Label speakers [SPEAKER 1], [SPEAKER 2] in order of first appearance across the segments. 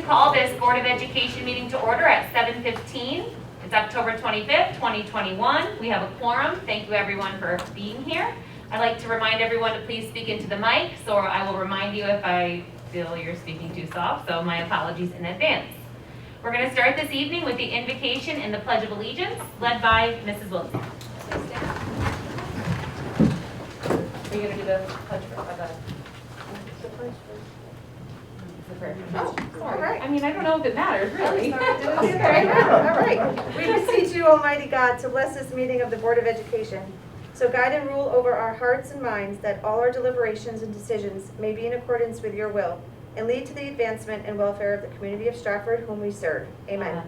[SPEAKER 1] call this Board of Education meeting to order at 7:15. It's October 25th, 2021. We have a quorum. Thank you everyone for being here. I'd like to remind everyone to please speak into the mic, so I will remind you if I feel you're speaking too soft, so my apologies in advance. We're going to start this evening with the invocation and the Pledge of Allegiance, led by Mrs. Wilson. Are you going to do the pledge first? Oh, sorry.
[SPEAKER 2] All right.
[SPEAKER 1] I mean, I don't know if it matters, really.
[SPEAKER 2] All right. We beseech you, Almighty God, to bless this meeting of the Board of Education. So guide and rule over our hearts and minds, that all our deliberations and decisions may be in accordance with your will, and lead to the advancement and welfare of the community of Stratford, whom we serve. Amen.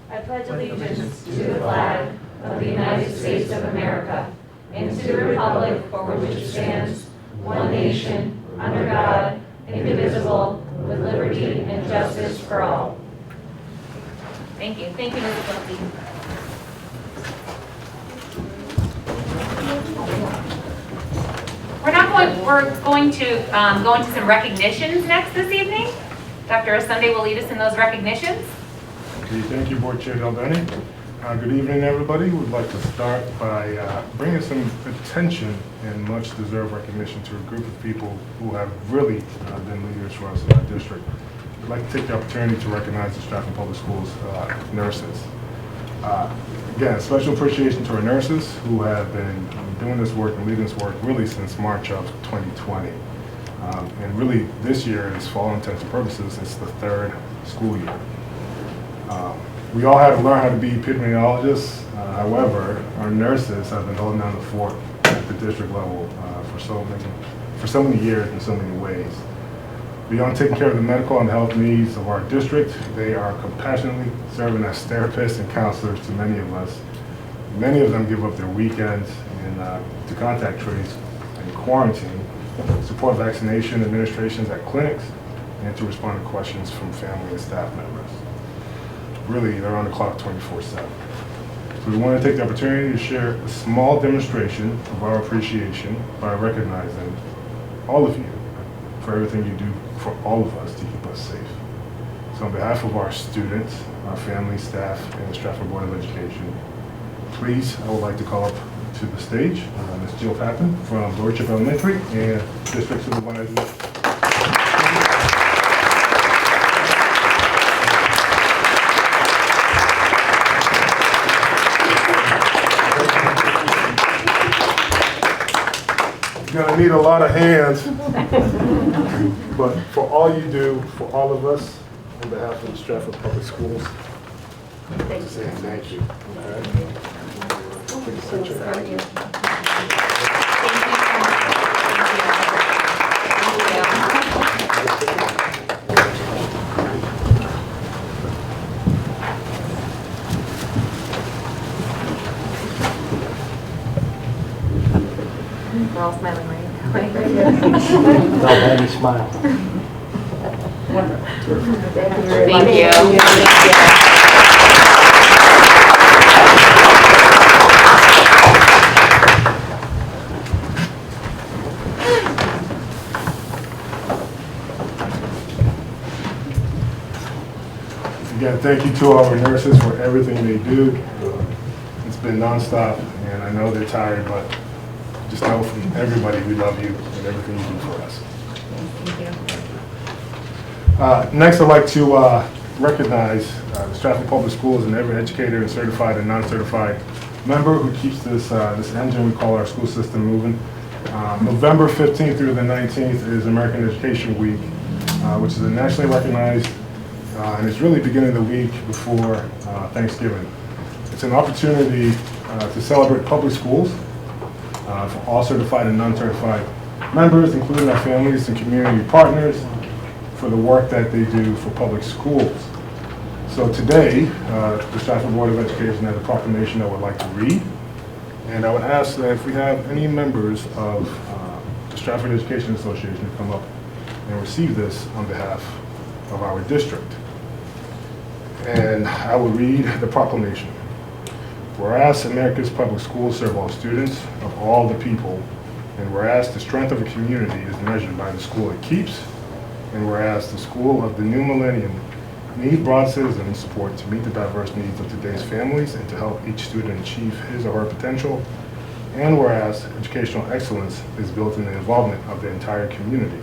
[SPEAKER 1] I pledge allegiance to the flag of the United States of America and to the republic for which it stands, one nation, under God, indivisible, with liberty and justice for all. Thank you. Thank you, Mrs. Wilkie. We're going to go into some recognitions next this evening. Dr. Sunday will lead us in those recognitions.
[SPEAKER 3] Okay, thank you, Board Chair Delbeni. Good evening, everybody. We'd like to start by bringing some attention and much deserved recognition to a group of people who have really been leaders for us in our district. I'd like to take the opportunity to recognize the Stratfor Public Schools nurses. Again, special appreciation to our nurses who have been doing this work and leading this work really since March of 2020. And really this year is, for all intents and purposes, it's the third school year. We all had to learn how to be epidemiologists. However, our nurses have been holding down the fort at the district level for so many years in so many ways. Beyond taking care of the medical and health needs of our district, they are compassionately serving as therapists and counselors to many of us. Many of them give up their weekends to contact trace and quarantine, support vaccination administrations at clinics, and to respond to questions from family and staff members. Really, they're on the clock 24/7. So we want to take the opportunity to share a small demonstration of our appreciation by recognizing all of you for everything you do for all of us to keep us safe. So on behalf of our students, our family, staff, and the Stratfor Board of Education, please, I would like to call up to the stage Ms. Jill Pappen from Lordship Elementary and District Supervisor. You're going to need a lot of hands, but for all you do, for all of us, on behalf of the Stratfor Public Schools, I'd like to say thank you.
[SPEAKER 2] We're all smiling, right?
[SPEAKER 4] Delbeni smile.
[SPEAKER 1] Thank you.
[SPEAKER 3] Again, thank you to our nurses for everything they do. It's been nonstop, and I know they're tired, but just know from everybody we love you and everything you do for us.
[SPEAKER 1] Thank you.
[SPEAKER 3] Next, I'd like to recognize the Stratfor Public Schools and every educator and certified and non-certified member who keeps this engine we call our school system moving. November 15th through the 19th is American Education Week, which is a nationally recognized and it's really beginning the week before Thanksgiving. It's an opportunity to celebrate public schools for all certified and non-certified members, including our families and community partners, for the work that they do for public schools. So today, the Stratfor Board of Education has a proclamation I would like to read, and I would ask that if we have any members of the Stratford Education Association to come up and receive this on behalf of our district. And I will read the proclamation. Whereas America's public schools serve all students of all the people, and whereas the strength of a community is measured by the school it keeps, and whereas the school of the new millennium need broad citizen support to meet the diverse needs of today's families and to help each student achieve his or her potential, and whereas educational excellence is built in the involvement of the entire community,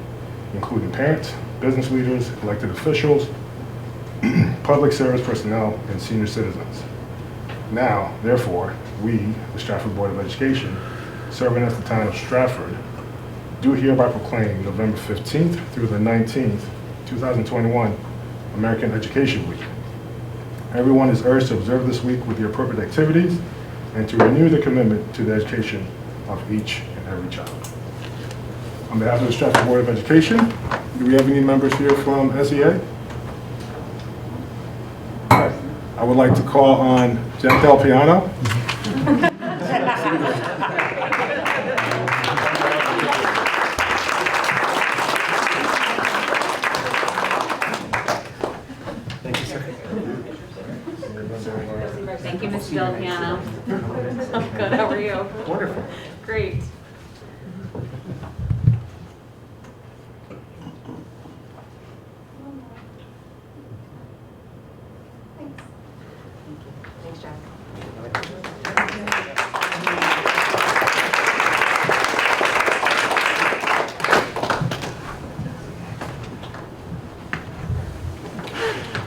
[SPEAKER 3] including parents, business leaders, elected officials, public service personnel, and senior citizens. Now, therefore, we, the Stratfor Board of Education, serving as the town of Stratford, do hereby proclaim November 15th through the 19th, 2021, American Education Week. Everyone is urged to observe this week with the appropriate activities and to renew the commitment to the education of each and every child. On behalf of the Stratfor Board of Education, do we have any members here from SEA? I would like to call on Jack Del Piano.
[SPEAKER 1] Thank you, Mr. Del Piano. I'm good, how are you?
[SPEAKER 3] Wonderful.
[SPEAKER 1] Great. Thanks, Jack.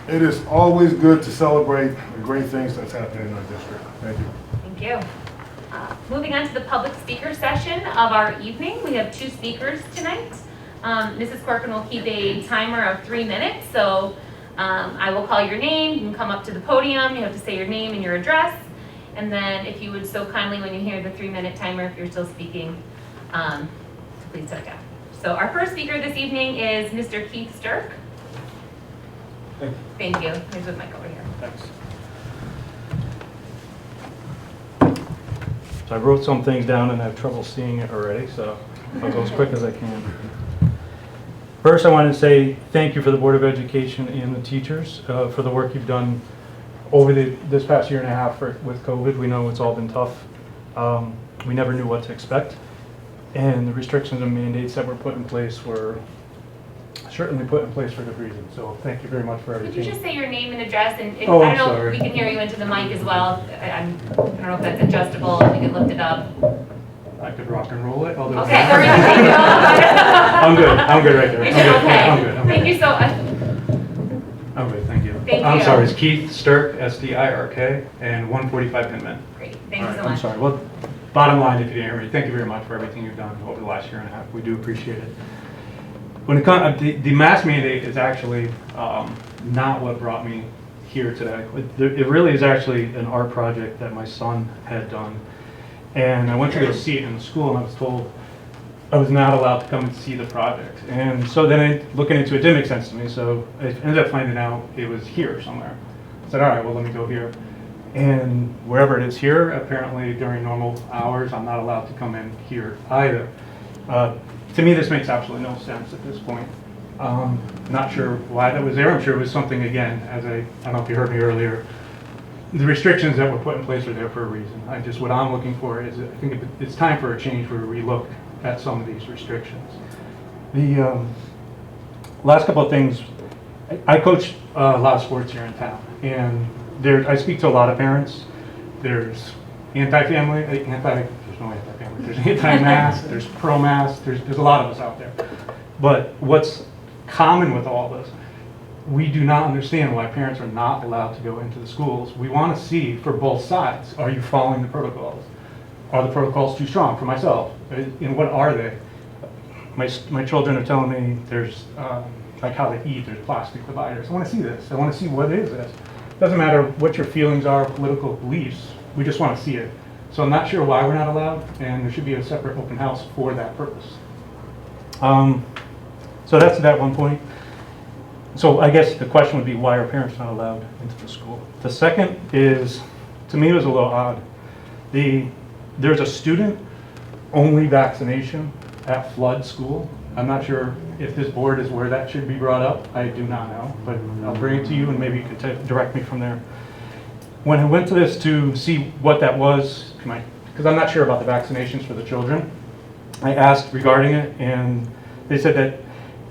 [SPEAKER 3] It is always good to celebrate the great things that's happening in our district. Thank you.
[SPEAKER 1] Thank you. Moving on to the public speaker session of our evening, we have 2 speakers tonight. Mrs. Corcoran will keep a timer of 3 minutes, so I will call your name. You can come up to the podium. You have to say your name and your address. And then if you would so kindly, when you hear the 3-minute timer, if you're still speaking, please set it down. So our first speaker this evening is Mr. Keith Stirk. Thank you. Here's the mic over here.
[SPEAKER 4] Thanks. So I wrote some things down and I have trouble seeing it already, so I'll go as quick as I can. First, I want to say thank you for the Board of Education and the teachers for the work you've done over this past year and a half with COVID. We know it's all been tough. We never knew what to expect. And the restrictions and mandates that were put in place were certainly put in place for good reason. So thank you very much for everything.
[SPEAKER 1] Could you just say your name and address, and if,
[SPEAKER 4] Oh,
[SPEAKER 1] I
[SPEAKER 4] I'm
[SPEAKER 1] don't know
[SPEAKER 4] sorry.
[SPEAKER 1] if we can hear you into the mic as well. I don't know if that's adjustable, if we can lift it up.
[SPEAKER 4] I could rock and roll it. I'll do it.
[SPEAKER 1] Okay, or you can take it off.
[SPEAKER 4] I'm good. I'm good right there.
[SPEAKER 1] You're
[SPEAKER 4] I'm
[SPEAKER 1] good,
[SPEAKER 4] good.
[SPEAKER 1] okay.
[SPEAKER 4] I'm good.
[SPEAKER 1] Thank you so much.
[SPEAKER 4] I'm good, thank you.
[SPEAKER 1] Thank
[SPEAKER 4] I'm
[SPEAKER 1] you.
[SPEAKER 4] sorry, it's Keith Stirk, S-T-I-R-K, and 145 Penman.
[SPEAKER 1] Great, thank you so
[SPEAKER 4] I'm
[SPEAKER 1] much.
[SPEAKER 4] sorry. Well, bottom line, if you didn't hear me, thank you very much for everything you've done over the last year and a half. We do appreciate it. When it comes, the mask mandate is actually not what brought me here today. It really is actually an art project that my son had done. And I went to go see it in the school, and I was told I was not allowed to come and see the project. And so then looking into it didn't make sense to me, so I ended up finding out it was here somewhere. I said, all right, well, let me go here. And wherever it is here, apparently during normal hours, I'm not allowed to come in here either. To me, this makes absolutely no sense at this point. Not sure why that was there. I'm sure it was something, again, as I don't know if you heard me earlier, the restrictions that were put in place are there for a reason. What I'm looking for is, I think it's time for a change where we look at some of these restrictions. The last couple of things, I coach a lot of sports here in town, and I speak to a lot of parents. There's anti-family, there's no anti-family, there's anti-mask, there's pro-mask, there's a lot of us out there. But what's common with all this, we do not understand why parents are not allowed to go into the schools. We want to see for both sides, are you following the protocols? Are the protocols too strong for myself? And what are they? My children are telling me there's, like how they eat, there's plastic dividers. I want to see this. I want to see what is this. It doesn't matter what your feelings are, political beliefs, we just want to see it. So I'm not sure why we're not allowed, and there should be a separate open house for that purpose. So that's that one point. So I guess the question would be, why are parents not allowed into the school? The second is, to me, it was a little odd. There's a student-only vaccination at Flood School. I'm not sure if this board is where that should be brought up. I do not know, but I'll bring it to you and maybe you could direct me from there. When I went to this to see what that was, because I'm not sure about the vaccinations for the children, I asked regarding it, and they said that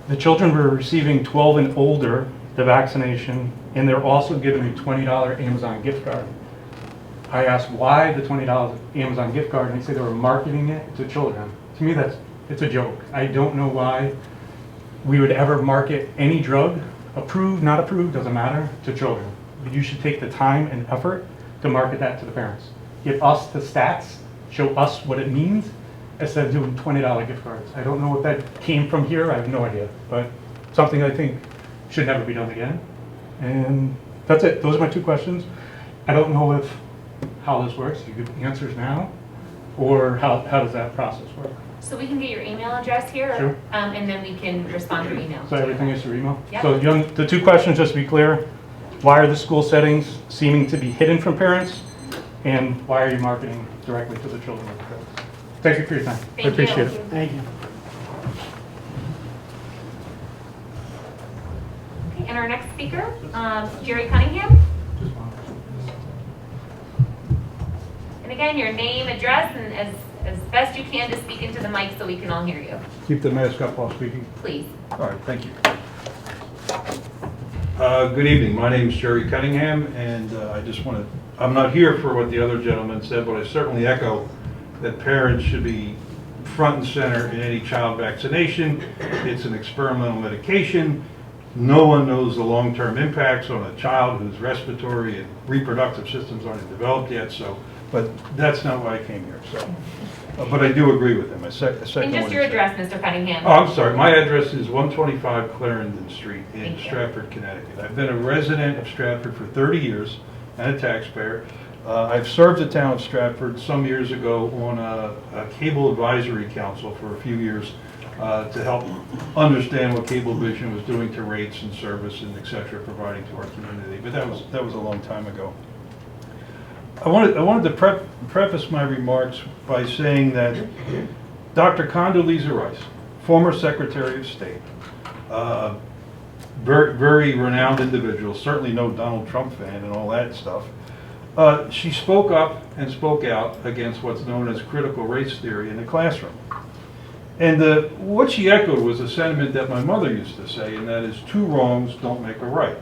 [SPEAKER 4] The children were receiving 12 and older, the vaccination, and they're also giving a $20 Amazon gift card. I asked why the $20 Amazon gift card, and they say they were marketing it to children. To me, it's a joke. I don't know why we would ever market any drug, approved, not approved, doesn't matter, to children. You should take the time and effort to market that to the parents. Give us the stats, show us what it means, instead of doing $20 gift cards. I don't know if that came from here, I have no idea, but something I think should never be done again. And that's it, those are my 2 questions. I don't know how this works, you give answers now, or how does that process work?
[SPEAKER 1] So we can get your email address here,
[SPEAKER 4] Sure.
[SPEAKER 1] And then we can respond through email.
[SPEAKER 4] So everything is through email?
[SPEAKER 1] Yep.
[SPEAKER 4] So the 2 questions, just to be clear, why are the school settings seeming to be hidden from parents? And why are you marketing directly to the children of the parents? Thank you for your time.
[SPEAKER 1] Thank
[SPEAKER 4] I appreciate
[SPEAKER 1] you.
[SPEAKER 4] it.
[SPEAKER 5] Thank you.
[SPEAKER 1] Okay, and our next speaker, Jerry Cunningham. And again, your name, address, and as best you can to speak into the mic so we can all hear you.
[SPEAKER 6] Keep the mask up while speaking.
[SPEAKER 1] Please.
[SPEAKER 6] All right, thank you. Good evening. My name is Jerry Cunningham, and I just want to, I'm not here for what the other gentleman said, but I certainly echo that parents should be front and center in any child vaccination. It's an experimental medication. No one knows the long-term impacts on a child whose respiratory and reproductive systems aren't developed yet, but that's not why I came here, so. But I do agree with him.
[SPEAKER 1] And just your address, Mr. Cunningham.
[SPEAKER 6] Oh, I'm sorry. My address is 125 Clarendon Street in
[SPEAKER 1] Thank you.
[SPEAKER 6] Stratford, Connecticut. I've been a resident of Stratford for 30 years and a taxpayer. I've served the town of Stratford some years ago on a cable advisory council for a few years to help understand what Cablevision was doing to rates and service and et cetera, providing to our community. But that was a long time ago. I wanted to preface my remarks by saying that Dr. Condoleezza Rice, former Secretary of State, very renowned individual, certainly no Donald Trump fan and all that stuff, she spoke up and spoke out against what's known as critical race theory in the classroom. And what she echoed was a sentiment that my mother used to say, and that is 2 wrongs don't make a right.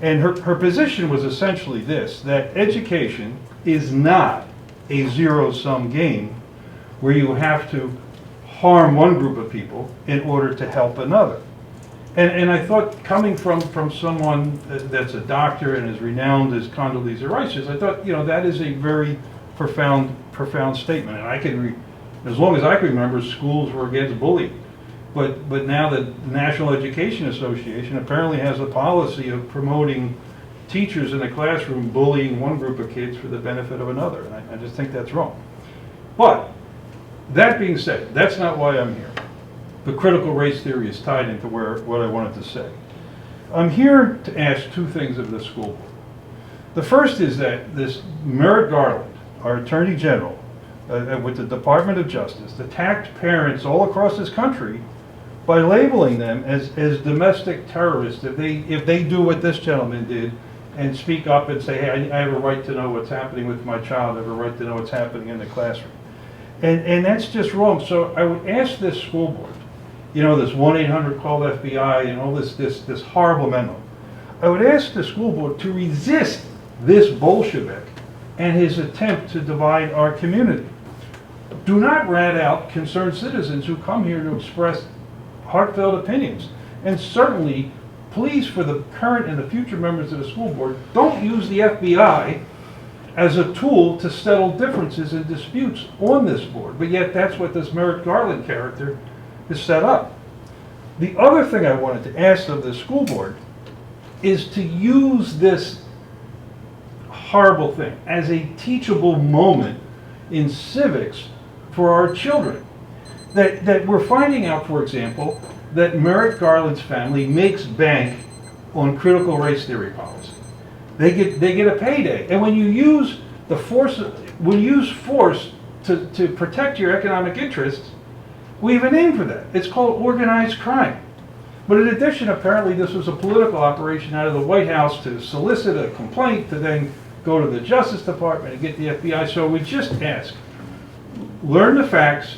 [SPEAKER 6] And her position was essentially this, that education is not a zero-sum game where you have to harm one group of people in order to help another. And I thought, coming from someone that's a doctor and as renowned as Condoleezza Rice is, I thought, that is a very profound statement. And I can, as long as I can remember, schools were against bullying. But now the National Education Association apparently has a policy of promoting teachers in the classroom bullying one group of kids for the benefit of another. And I just think that's wrong. But that being said, that's not why I'm here. The critical race theory is tied into what I wanted to say. I'm here to ask 2 things of the school board. The first is that this Merrick Garland, our Attorney General, with the Department of Justice, attacked parents all across this country by labeling them as domestic terrorists if they do what this gentleman did and speak up and say, hey, I have a right to know what's happening with my child, I have a right to know what's happening in the classroom. And that's just wrong. So I would ask this school board, this 1-800 call FBI and all this horrible memo. I would ask the school board to resist this Bolshevik and his attempt to divide our community. Do not rat out concerned citizens who come here to express heartfelt opinions. And certainly, please, for the current and the future members of the school board, don't use the FBI as a tool to settle differences and disputes on this board. But yet that's what this Merrick Garland character is set up. The other thing I wanted to ask of the school board is to use this horrible thing as a teachable moment in civics for our children. That we're finding out, for example, that Merrick Garland's family makes bank on critical race theory policy. They get a payday, and when you use force to protect your economic interests, we have a name for that. It's called organized crime. But in addition, apparently this was a political operation out of the White House to solicit a complaint to then go to the Justice Department and get the FBI. So we just ask, learn the facts,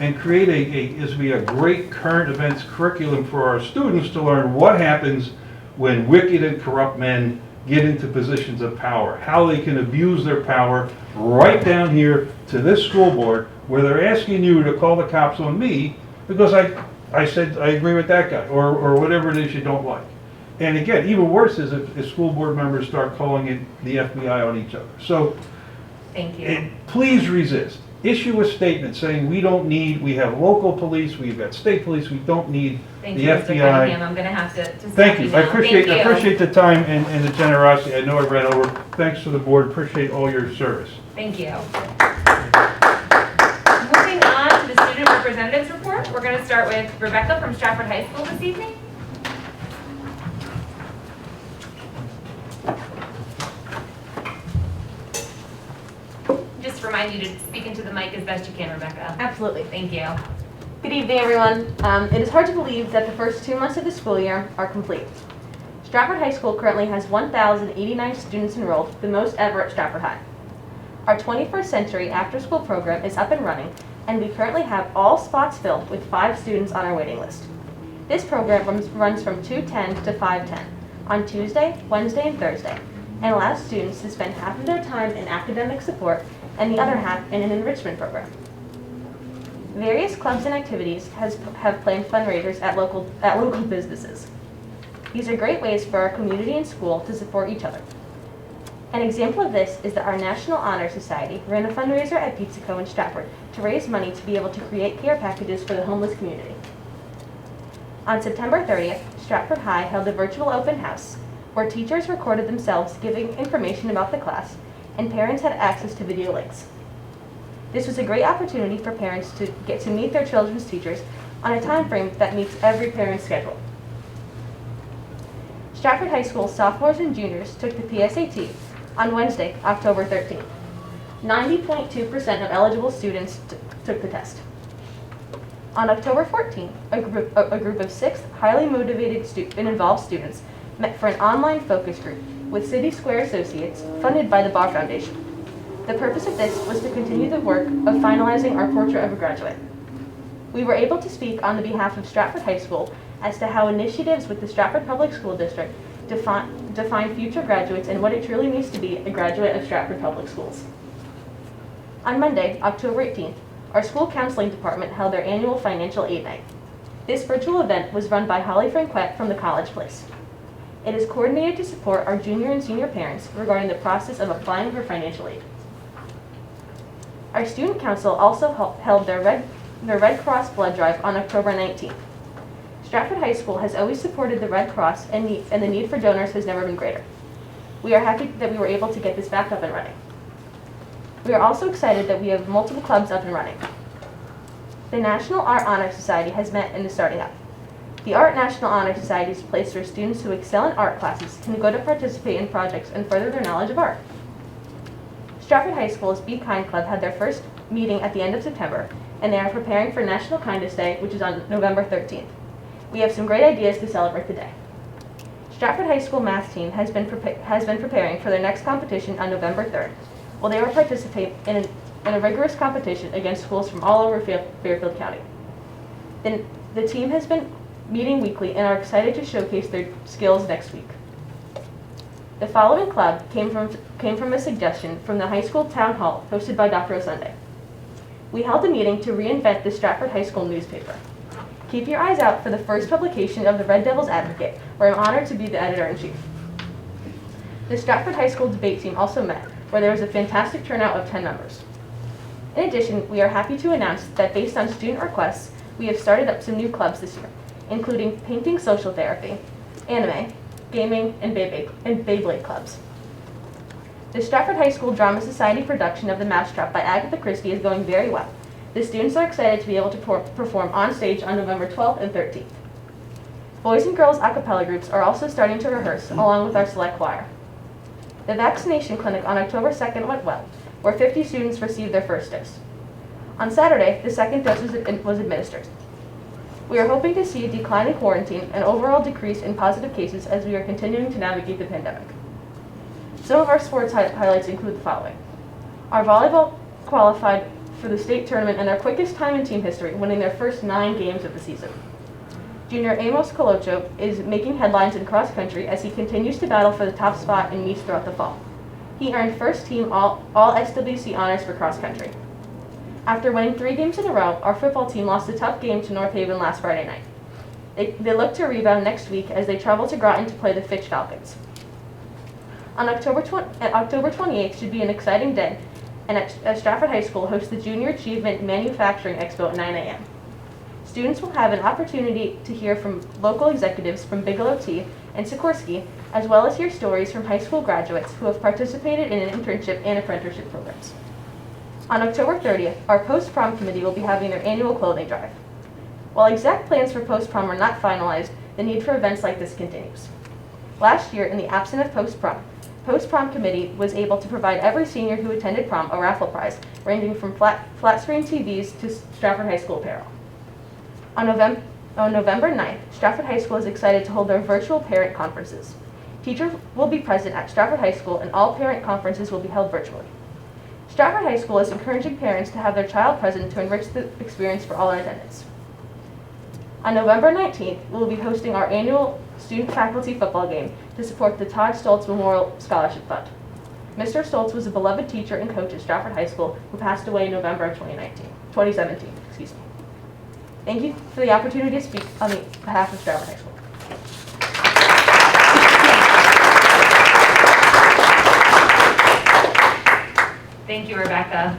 [SPEAKER 6] and create a great current events curriculum for our students to learn what happens when wicked and corrupt men get into positions of power, how they can abuse their power, right down here to this school board, where they're asking you to call the cops on me because I said I agree with that guy, or whatever it is you don't like. And again, even worse is if school board members start calling it the FBI on each other. So
[SPEAKER 1] Thank you.
[SPEAKER 6] please resist. Issue a statement saying we have local police, we've got state police, we don't need
[SPEAKER 1] Thank
[SPEAKER 6] the
[SPEAKER 1] you, Mr.
[SPEAKER 6] FBI.
[SPEAKER 1] Cunningham. I'm going to have to stop
[SPEAKER 6] Thank you. I
[SPEAKER 1] now.
[SPEAKER 6] appreciate
[SPEAKER 1] Thank you.
[SPEAKER 6] the time and the generosity. I know I ran over. Thanks to the board. Appreciate all your service.
[SPEAKER 1] Thank you. Moving on to the student representatives report, we're going to start with Rebecca from Stratford High School this evening. Just remind you to speak into the mic as best you can, Rebecca.
[SPEAKER 5] Absolutely.
[SPEAKER 1] Thank you.
[SPEAKER 5] Good evening, everyone. It is hard to believe that the first 2 months of the school year are complete. Stratford High School currently has 1,089 students enrolled, the most ever at Stratford High. Our 21st century after-school program is up and running, and we currently have all spots filled with 5 students on our waiting list. This program runs from 2:10 to 5:10 on Tuesday, Wednesday, and Thursday, and allows students to spend half of their time in academic support and the other half in an enrichment program. Various clubs and activities have planned fundraisers at local businesses. These are great ways for our community and school to support each other. An example of this is that our National Honor Society ran a fundraiser at Pizza Co. in Stratford to raise money to be able to create care packages for the homeless community. On September 30th, Stratford High held a virtual open house where teachers recorded themselves giving information about the class and parents had access to video links. This was a great opportunity for parents to get to meet their children's teachers on a time frame that meets every parent's schedule. Stratford High School sophomores and juniors took the PSAT on Wednesday, October 13th. 90.2% of eligible students took the test. On October 14th, a group of 6 highly motivated and involved students met for an online focus group with City Square Associates funded by the Barr Foundation. The purpose of this was to continue the work of finalizing our portrait of a graduate. We were able to speak on the behalf of Stratford High School as to how initiatives with the Stratford Public School District define future graduates and what it truly means to be a graduate of Stratford Public Schools. On Monday, October 18th, our school counseling department held their annual financial aid night. This virtual event was run by Holly Franquette from the College Place. It is coordinated to support our junior and senior parents regarding the process of applying for financial aid. Our student council also held their Red Cross blood drive on October 19th. Stratford High School has always supported the Red Cross and the need for donors has never been greater. We are happy that we were able to get this back up and running. We are also excited that we have multiple clubs up and running. The National Art Honor Society has met and is starting up. The Art National Honor Society is a place where students who excel in art classes can go to participate in projects and further their knowledge of art. Stratford High School's Be Kind Club had their first meeting at the end of September, and they are preparing for National Kindness Day, which is on November 13th. We have some great ideas to celebrate the day. Stratford High School math team has been preparing for their next competition on November 3rd. Well, they will participate in a rigorous competition against schools from all over Fairfield County. The team has been meeting weekly and are excited to showcase their skills next week. The following club came from a suggestion from the high school town hall hosted by Dr. Osunday. We held a meeting to reinvent the Stratford High School newspaper. Keep your eyes out for the first publication of the Red Devils Advocate, where I'm honored to be the editor-in-chief. The Stratford High School debate team also met, where there was a fantastic turnout of 10 members. In addition, we are happy to announce that based on student requests, we have started up some new clubs this year, including painting social therapy, anime, gaming, and Beyblade clubs. The Stratford High School Drama Society production of The Mousetrap by Agatha Christie is going very well. The students are excited to be able to perform on stage on November 12th and 13th. Boys and girls a cappella groups are also starting to rehearse, along with our select choir. The Vaccination Clinic on October 2nd went well, where 50 students received their first dose. On Saturday, the second dose was administered. We are hoping to see a decline in quarantine and overall decrease in positive cases as we are continuing to navigate the pandemic. Some of our sports highlights include the following. Our volleyball qualified for the state tournament in their quickest time in team history, winning their first 9 games of the season. Junior Amos Colocho is making headlines in cross country as he continues to battle for the top spot in meets throughout the fall. He earned first team all SWC honors for cross country. After winning 3 games in a row, our football team lost a tough game to North Haven last Friday night. They look to rebound next week as they travel to Groton to play the Fitch Falcons. On October 28th should be an exciting day, and at Stratford High School hosts the Junior Achievement Manufacturing Expo at 9 a.m. Students will have an opportunity to hear from local executives from Bigelow Tea and Sikorsky, as well as hear stories from high school graduates who have participated in an internship and apprenticeship programs. On October 30th, our post-prom committee will be having their annual clothing drive. While exact plans for post-prom are not finalized, the need for events like this continues. Last year, in the absence of post-prom committee was able to provide every senior who attended prom a raffle prize, ranging from flat-screen TVs to Stratford High School apparel. On November 9th, Stratford High School is excited to hold their virtual parent conferences. Teachers will be present at Stratford High School, and all parent conferences will be held virtually. Stratford High School is encouraging parents to have their child present to enrich the experience for all in attendance. On November 19th, we will be hosting our annual student-faculty football game to support the Todd Stoltz Memorial Scholarship Fund. Mr. Stoltz was a beloved teacher and coach at Stratford High School who passed away in November of 2017. Thank you for the opportunity to speak on behalf of Stratford High School.
[SPEAKER 1] Thank you, Rebecca.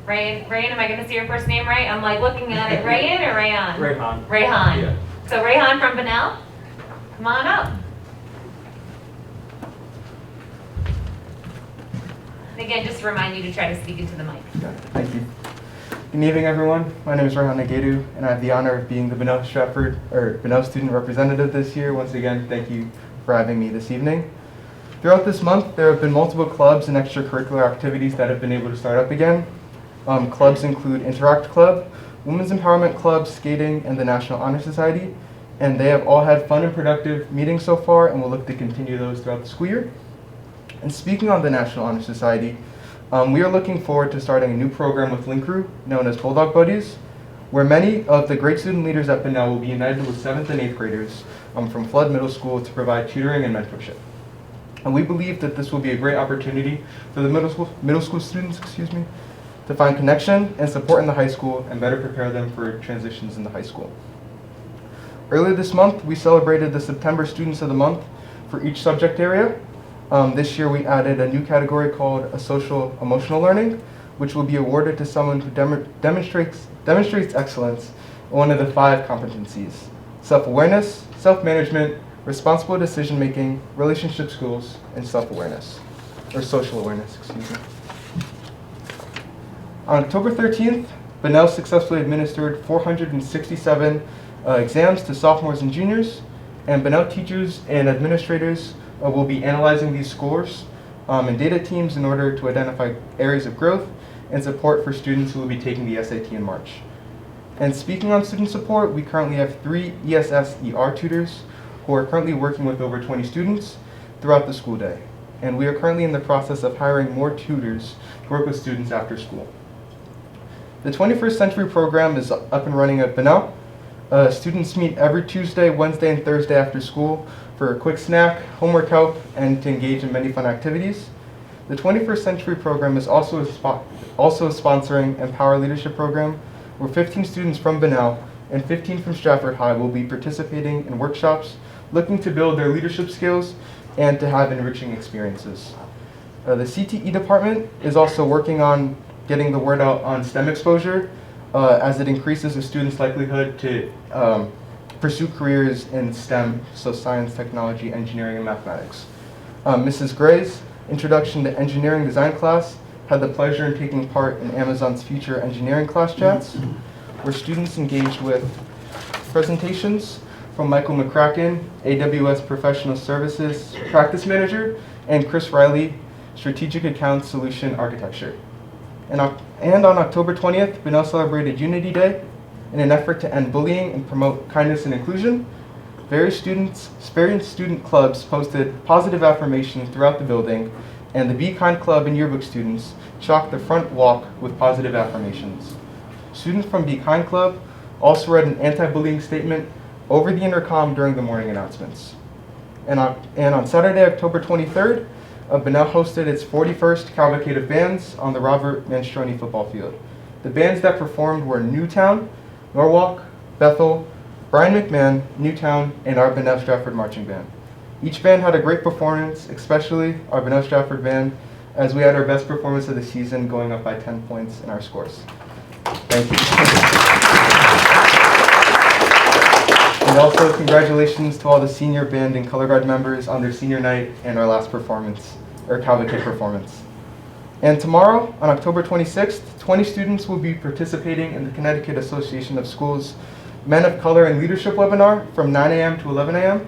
[SPEAKER 1] Rayan, am I going to say your first name right? I'm like looking at it. Rayan or Rayan?
[SPEAKER 7] Rayhan.
[SPEAKER 1] Rayhan.
[SPEAKER 7] Yeah.
[SPEAKER 1] So Rayhan from Bunnell, come on up. And again, just to remind you to try to speak into the mic.
[SPEAKER 7] Yeah, thank you. Good evening, everyone. My name is Rayhan Nagedu, and I have the honor of being the Bunnell student representative this year. Once again, thank you for having me this evening. Throughout this month, there have been multiple clubs and extracurricular activities that have been able to start up again. Clubs include Interact Club, Women's Empowerment Club, Skating, and the National Honor Society, and they have all had fun and productive meetings so far, and we'll look to continue those throughout the school year. And speaking on the National Honor Society, we are looking forward to starting a new program with Link Crew, known as Bulldog Buddies, where many of the great student leaders at Bunnell will be united with 7th and 8th graders from Flood Middle School to provide tutoring and mentorship. And we believe that this will be a great opportunity for the middle school students, to find connection and support in the high school and better prepare them for transitions in the high school. Earlier this month, we celebrated the September Students of the Month for each subject area. This year we added a new category called a social emotional learning, which will be awarded to someone who demonstrates excellence in one of the 5 competencies: self-awareness, self-management, responsible decision-making, relationship skills, and self-awareness, or social awareness, On October 13th, Bunnell successfully administered 467 exams to sophomores and juniors, and Bunnell teachers and administrators will be analyzing these scores in data teams in order to identify areas of growth and support for students who will be taking the SAT in March. And speaking on student support, we currently have 3 ESS-ER tutors who are currently working with over 20 students throughout the school day. And we are currently in the process of hiring more tutors to work with students after school. The 21st Century program is up and running at Bunnell. Students meet every Tuesday, Wednesday, and Thursday after school for a quick snack, homework help, and to engage in many fun activities. The 21st Century program is also sponsoring Empower Leadership program, where 15 students from Bunnell and 15 from Stratford High will be participating in workshops, looking to build their leadership skills and to have enriching experiences. The CTE department is also working on getting the word out on STEM exposure as it increases a student's likelihood to pursue careers in STEM, so science, technology, engineering, and mathematics. Mrs. Gray's Introduction to Engineering Design class had the pleasure in taking part in Amazon's Future Engineering class chats, where students engaged with presentations from Michael McCracken, AWS Professional Services Practice Manager, and Chris Riley, Strategic Account Solution Architecture. And on October 20th, Bunnell celebrated Unity Day in an effort to end bullying and promote kindness and inclusion. Various student clubs posted positive affirmations throughout the building and the Be Kind Club and yearbook students chalked the front walk with positive affirmations. Students from Be Kind Club also read an anti-bullying statement over the intercom during the morning announcements. And on Saturday, October 23rd, Bunnell hosted its 41st Cavalcade of Bands on the Robert Manstroni football field. The bands that performed were Newtown, Norwalk, Bethel, Brian McMahon, Newtown, and our Bunnell Stratford Marching Band. Each band had a great performance, especially our Bunnell Stratford Band, as we had our best performance of the season, going up by 10 points in our scores. Thank you. And also, congratulations to all the senior band and color guard members on their senior night and our last performance, or Cavalcade performance. And tomorrow, on October 26th, 20 students will be participating in the Connecticut Association of Schools Men of Color and Leadership webinar from 9 a.m. to 11 a.m.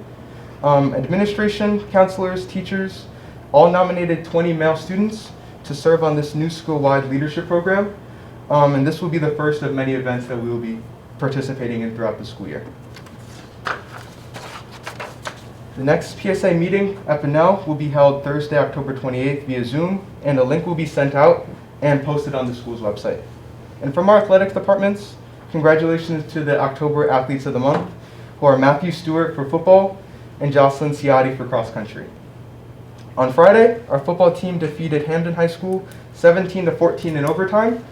[SPEAKER 7] Administration, counselors, teachers, all nominated 20 male students to serve on this new school-wide leadership program. And this will be the first of many events that we will be participating in throughout the school year. The next PSA meeting at Bunnell will be held Thursday, October 28th via Zoom, and a link will be sent out and posted on the school's website. And from our athletics departments, congratulations to the October Athletes of the Month, who are Matthew Stewart for football and Jocelyn Ciati for cross country. On Friday, our football team defeated Hamden High School 17-14 in overtime.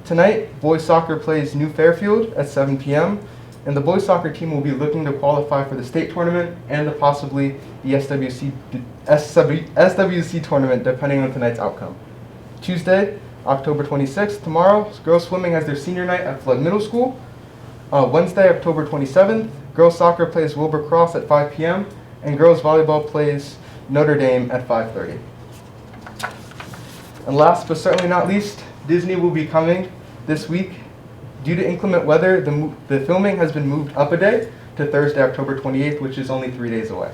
[SPEAKER 7] Tonight, boys soccer plays New Fairfield at 7 p.m., and the boys soccer team will be looking to qualify for the state tournament and possibly the SWC tournament, depending on tonight's outcome. Tuesday, October 26th, tomorrow, girls swimming has their senior night at Flood Middle School. Wednesday, October 27th, girls soccer plays Wilbur Cross at 5 p.m., and girls volleyball plays Notre Dame at 5:30. And last but certainly not least, Disney will be coming this week. Due to inclement weather, the filming has been moved up a day to Thursday, October 28th, which is only 3 days away.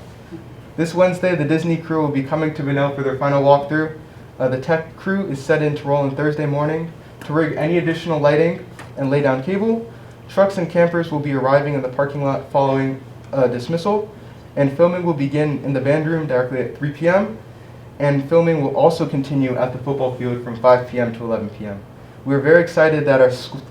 [SPEAKER 7] This Wednesday, the Disney crew will be coming to Bunnell for their final walkthrough. The tech crew is set in to roll on Thursday morning to rig any additional lighting and lay down cable. Trucks and campers will be arriving in the parking lot following dismissal, and filming will begin in the band room directly at 3 p.m. And filming will also continue at the football field from 5 p.m. to 11 p.m. We're very excited that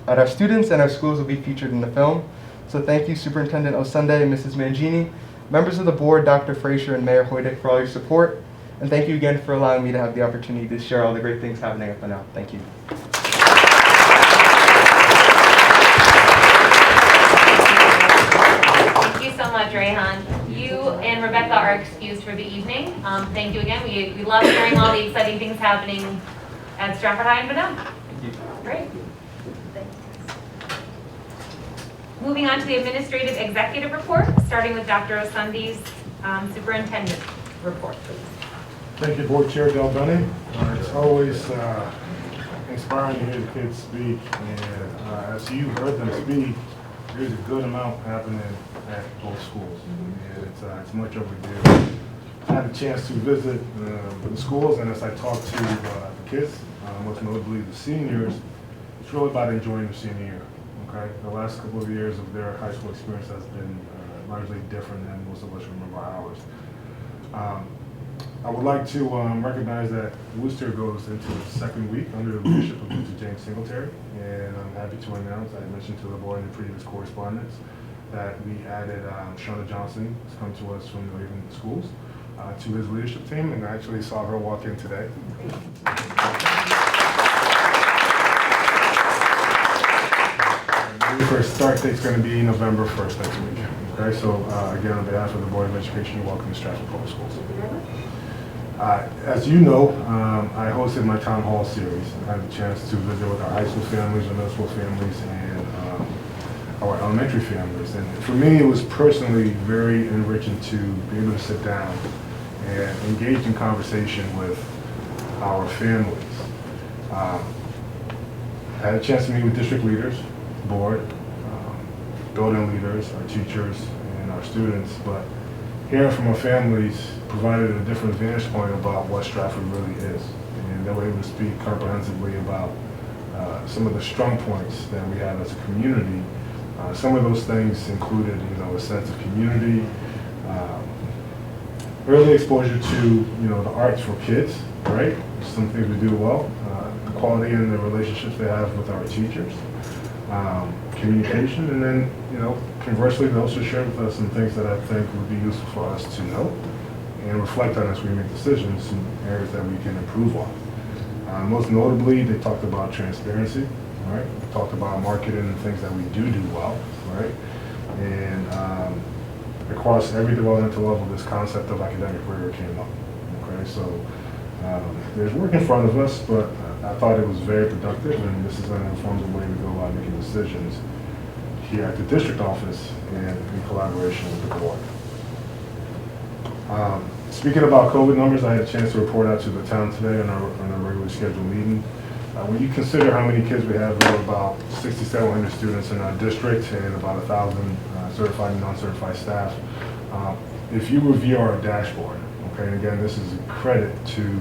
[SPEAKER 7] our students and our schools will be featured in the film. So thank you, Superintendent Osunde and Mrs. Mangini, members of the board, Dr. Frazier and Mayor Hoydick, for all your support. And thank you again for allowing me to have the opportunity to share all the great things happening at Bunnell. Thank you.
[SPEAKER 1] Thank you so much, Rayhan. You and Rebecca are excused for the evening. Thank you again. We love hearing all the exciting things happening at Stratford High and Bunnell. Great. Moving on to the administrative executive report, starting with Dr. Osunde's superintendent report, please.
[SPEAKER 3] Thank you, Board Chair Del Benny. It's always inspiring to hear the kids speak, and as you heard them speak, there's a good amount happening at both schools. And it's much overdue. I had a chance to visit the schools, and as I talked to the kids, most notably the seniors, it's really about enjoying the senior year. Okay, the last couple of years of their high school experience has been largely different than most of us remember ours. I would like to recognize that Worcester goes into its second week under the leadership of Mr. James Singletary, and I'm happy to announce, I mentioned to the board in the previous correspondence, that we added Shauna Johnson, who's come to us from the Raven Schools, to his leadership team, and I actually saw her walk in today. The first start date is going to be November 1st next week. Okay, so again, on behalf of the Board of Education, you're welcome to Stratford Public Schools. As you know, I hosted my town hall series. I had the chance to visit with our high school families, our middle school families, and our elementary families. And for me, it was personally very enriching to be able to sit down and engage in conversation with our families. I had a chance to meet with district leaders, board, building leaders, our teachers, and our students, but hearing from our families provided a different vantage point about what Stratford really is. And they were able to speak comprehensively about some of the strong points that we have as a community. Some of those things included, a sense of community, early exposure to, the arts for kids, right? Some things we do well, the quality and the relationships they have with our teachers, communication, and then, conversely, they also share with us some things that I think would be useful for us to know and reflect on as we make decisions in areas that we can improve on. Most notably, they talked about transparency, right? They talked about marketing and things that we do well, right? And across every developmental level, this concept of academic rigor came up, okay? So there's work in front of us, but I thought it was very productive, and this is going to inform the way we go about making decisions here at the district office and in collaboration with the board. Speaking about COVID numbers, I had a chance to report out to the town today on our regularly scheduled meeting. When you consider how many kids we have, we have about 6,700 students in our district and about 1,000 certified and non-certified staff. If you review our dashboard, okay, and again, this is a credit to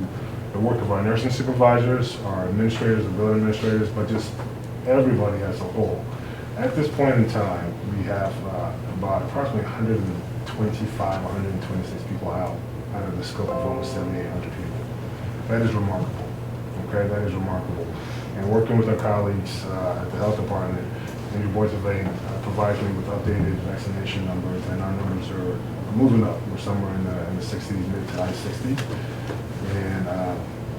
[SPEAKER 3] the work of our nursing supervisors, our administrators, the building administrators, but just everybody as a whole. At this point in time, we have about approximately 125, 126 people out of the scope of almost 7,800 people. That is remarkable, okay? That is remarkable. And working with our colleagues at the health department, and your board today provides me with updated vaccination numbers, and our numbers are moving up. We're somewhere in the 60s, mid to high 60s. And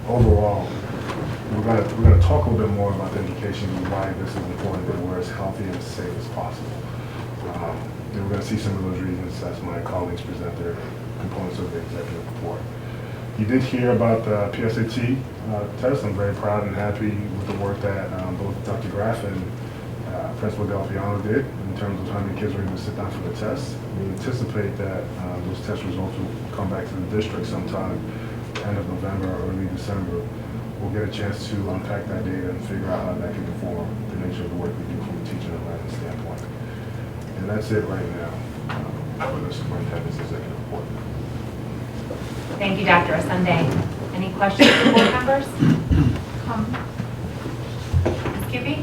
[SPEAKER 3] overall, we're going to talk a little bit more about the education and why this is important and we're as healthy and safe as possible. And we're going to see some of those reasons as my colleagues present their components of the executive report. You did hear about the PSAT test. I'm very proud and happy with the work that both Dr. Graff and Principal Delfiano did in terms of how many kids were able to sit down for the test. We anticipate that those test results will come back to the district sometime end of November or early December. We'll get a chance to unpack that data and figure out how that can inform the nature of the work we do from a teaching and learning standpoint. And that's it right now for the superintendent's executive report.
[SPEAKER 1] Thank you, Dr. Sunday. Any questions from board members? Ms. Cupie?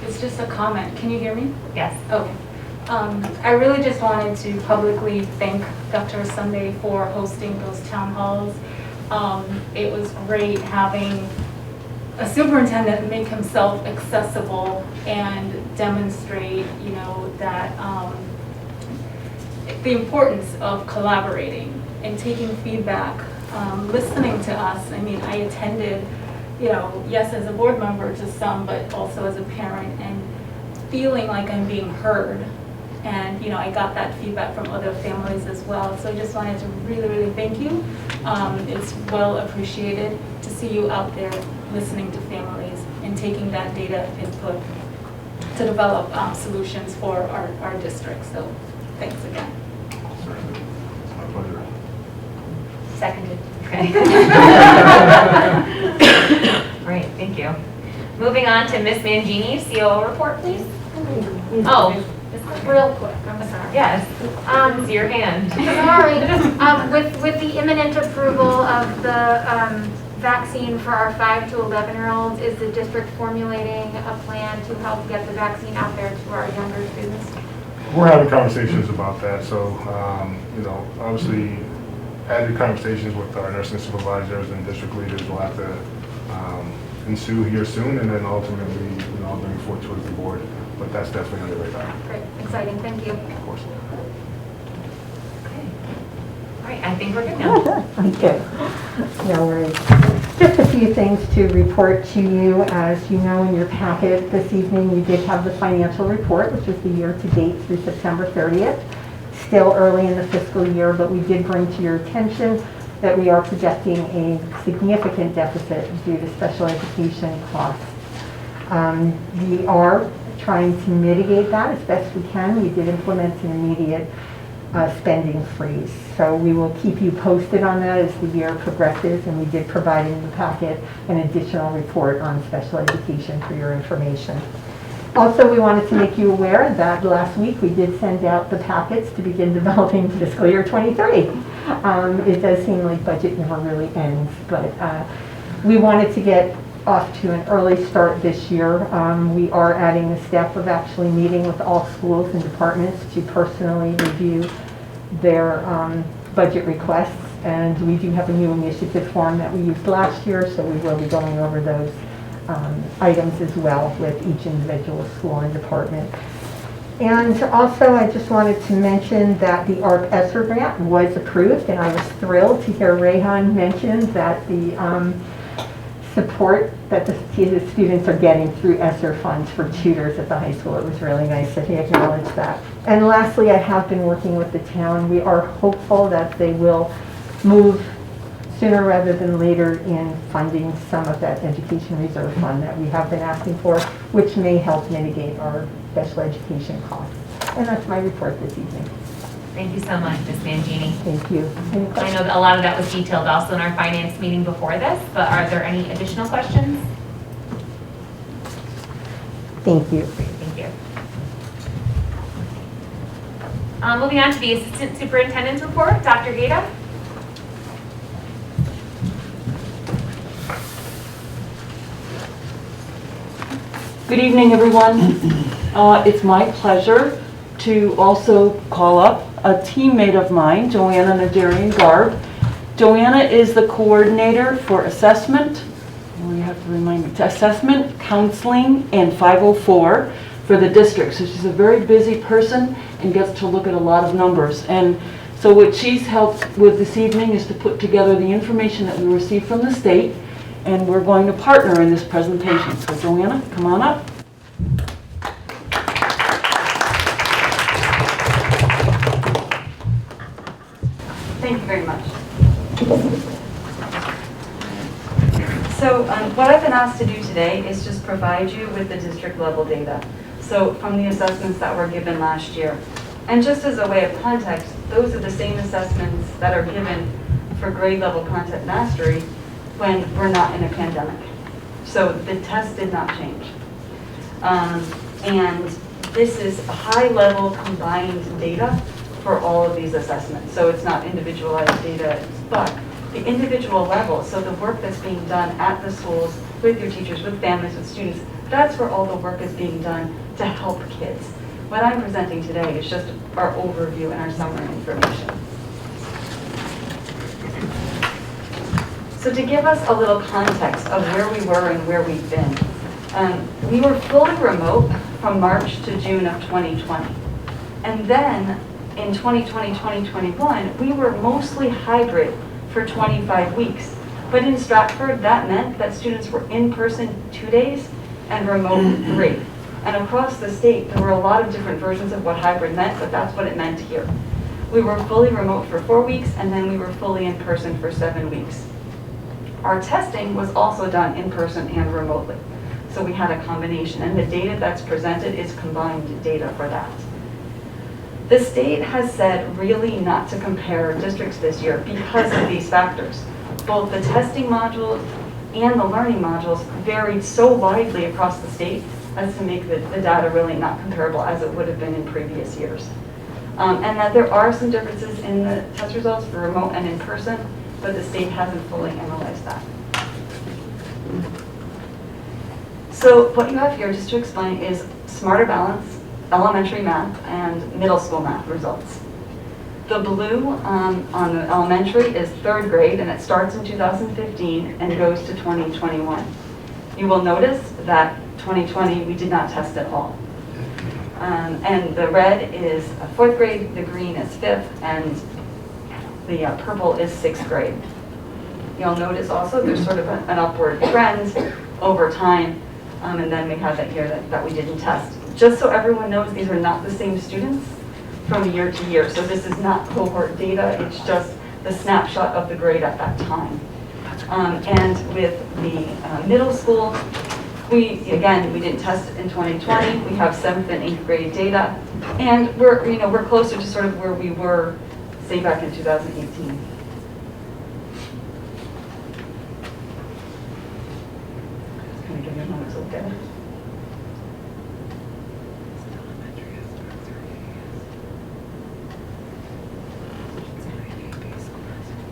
[SPEAKER 8] It's just a comment. Can you hear me?
[SPEAKER 1] Yes.
[SPEAKER 8] Okay. I really just wanted to publicly thank Dr. Sunday for hosting those town halls. It was great having a superintendent make himself accessible and demonstrate, that the importance of collaborating and taking feedback, listening to us. I mean, I attended, yes, as a board member to some, but also as a parent, and feeling like I'm being heard. And, I got that feedback from other families as well. So I just wanted to really, really thank you. It's well appreciated to see you out there listening to families and taking that data input to develop solutions for our district. So thanks again.
[SPEAKER 3] Certainly. It's my pleasure.
[SPEAKER 1] Seconded. Okay. Great, thank you. Moving on to Ms. Mangini, COO report, please. Oh,
[SPEAKER 9] Real quick, I'm sorry.
[SPEAKER 1] yes. It's your hand.
[SPEAKER 9] Sorry. With the imminent approval of the vaccine for our 5 to 11-year-olds, is the district formulating a plan to help get the vaccine out there to our younger students?
[SPEAKER 3] We're having conversations about that. So, obviously, added conversations with our nursing supervisors and district leaders will have to ensue here soon, and then ultimately, I'll bring it forward towards the board. But that's definitely on the radar.
[SPEAKER 9] Great, exciting, thank you.
[SPEAKER 3] Of course.
[SPEAKER 1] Okay. All right, I think we're good now.
[SPEAKER 10] Thank you. No worries. Just a few things to report to you. As you know, in your packet this evening, you did have the financial report, which is the year-to-date through September 30th. Still early in the fiscal year, but we did bring to your attention that we are projecting a significant deficit due to special education costs. We are trying to mitigate that as best we can. We did implement an immediate spending freeze. So we will keep you posted on that as the year progresses, and we did provide in the packet an additional report on special education for your information. Also, we wanted to make you aware that last week we did send out the packets to begin developing fiscal year 23. It does seem like budget never really ends, but we wanted to get off to an early start this year. We are adding the step of actually meeting with all schools and departments to personally review their budget requests. And we do have a new initiative form that we used last year, so we will be going over those items as well with each individual school and department. And also, I just wanted to mention that the ARP ESSER grant was approved, and I was thrilled to hear Rayhan mention that the support that the students are getting through ESSER funds for tutors at the high school. It was really nice that he acknowledged that. And lastly, I have been working with the town. We are hopeful that they will move sooner rather than later in funding some of that education reserve fund that we have been asking for, which may help mitigate our special education costs. And that's my report this evening.
[SPEAKER 1] Thank you so much, Ms. Mangini.
[SPEAKER 10] Thank you. Any
[SPEAKER 1] I
[SPEAKER 10] questions?
[SPEAKER 1] know that a lot of that was detailed also in our finance meeting before this, but are there any additional questions?
[SPEAKER 10] Thank you.
[SPEAKER 1] Great, thank you. Moving on to the Assistant Superintendent's report, Dr. Gata.
[SPEAKER 11] Good evening, everyone. It's my pleasure to also call up a teammate of mine, Joanna Nadarian Garb. Joanna is the coordinator for assessment, you have to remind me, assessment, counseling, and 504 for the district. So she's a very busy person and gets to look at a lot of numbers. And so what she's helped with this evening is to put together the information that we received from the state, and we're going to partner in this presentation. So Joanna, come on up.
[SPEAKER 12] Thank you very much. So what I've been asked to do today is just provide you with the district level data. So from the assessments that were given last year. And just as a way of context, those are the same assessments that are given for grade level content mastery when we're not in a pandemic. So the test did not change. And this is high level combined data for all of these assessments. So it's not individualized data, but the individual level, so the work that's being done at the schools, with your teachers, with families, with students, that's where all the work is being done to help kids. What I'm presenting today is just our overview and our summary information. So to give us a little context of where we were and where we've been, we were fully remote from March to June of 2020. And then in 2020, 2021, we were mostly hybrid for 25 weeks. But in Stratford, that meant that students were in person 2 days and remote 3. And across the state, there were a lot of different versions of what hybrid meant, but that's what it meant here. We were fully remote for 4 weeks, and then we were fully in person for 7 weeks. Our testing was also done in person and remotely. So we had a combination, and the data that's presented is combined data for that. The state has said really not to compare districts this year because of these factors. Both the testing modules and the learning modules varied so widely across the state as to make the data really not comparable as it would have been in previous years. And that there are some differences in the test results for remote and in person, but the state hasn't fully analyzed that. So what you have here, just to explain, is Smarter Balance, elementary math, and middle school math results. The blue on the elementary is 3rd grade, and it starts in 2015 and goes to 2021. You will notice that 2020 we did not test at all. And the red is 4th grade, the green is 5th, and the purple is 6th grade. You'll notice also there's sort of an upward trend over time, and then we have it here that we didn't test. Just so everyone knows, these are not the same students from year to year. So this is not cohort data, it's just the snapshot of the grade at that time. And with the middle school, we didn't test it in 2020. We have 7th and 8th grade data, and we're closer to sort of where we were, say, back in 2018. Just kind of give you a moment to look at it.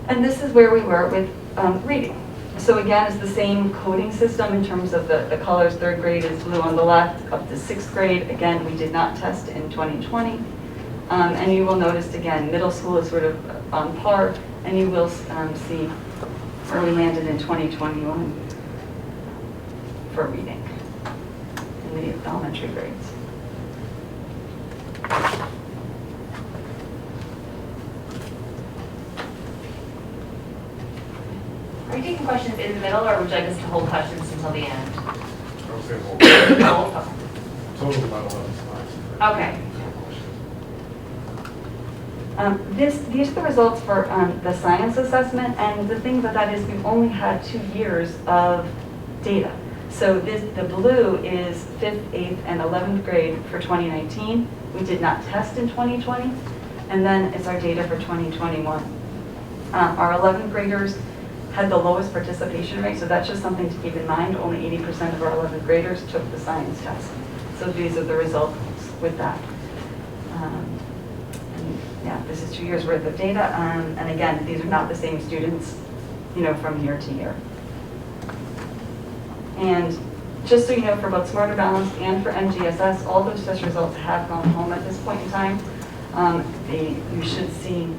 [SPEAKER 12] And this is where we were with reading. So again, it's the same coding system in terms of the colors. Third grade is blue on the left, up to sixth grade. Again, we did not test in 2020. And you will notice again, middle school is sort of on par, and you will see where we landed in 2021 for reading in the elementary grades.
[SPEAKER 1] Are you taking questions in the middle, or would you like us to hold questions until the end?
[SPEAKER 3] I would say hold.
[SPEAKER 1] Hold?
[SPEAKER 3] Total about 11 slides.
[SPEAKER 1] Okay.
[SPEAKER 12] These are the results for the science assessment, and the thing about that is we've only had 2 years of data. So the blue is 5th, 8th, and 11th grade for 2019. We did not test in 2020, and then it's our data for 2021. Our 11th graders had the lowest participation rate, so that's just something to keep in mind. Only 80% of our 11th graders took the science test. So these are the results with that. Yeah, this is 2 years worth of data, and again, these are not the same students, from year to year. And just so you know, for both Smarter Balanced and for MGSS, all those test results have gone home at this point in time. You should see,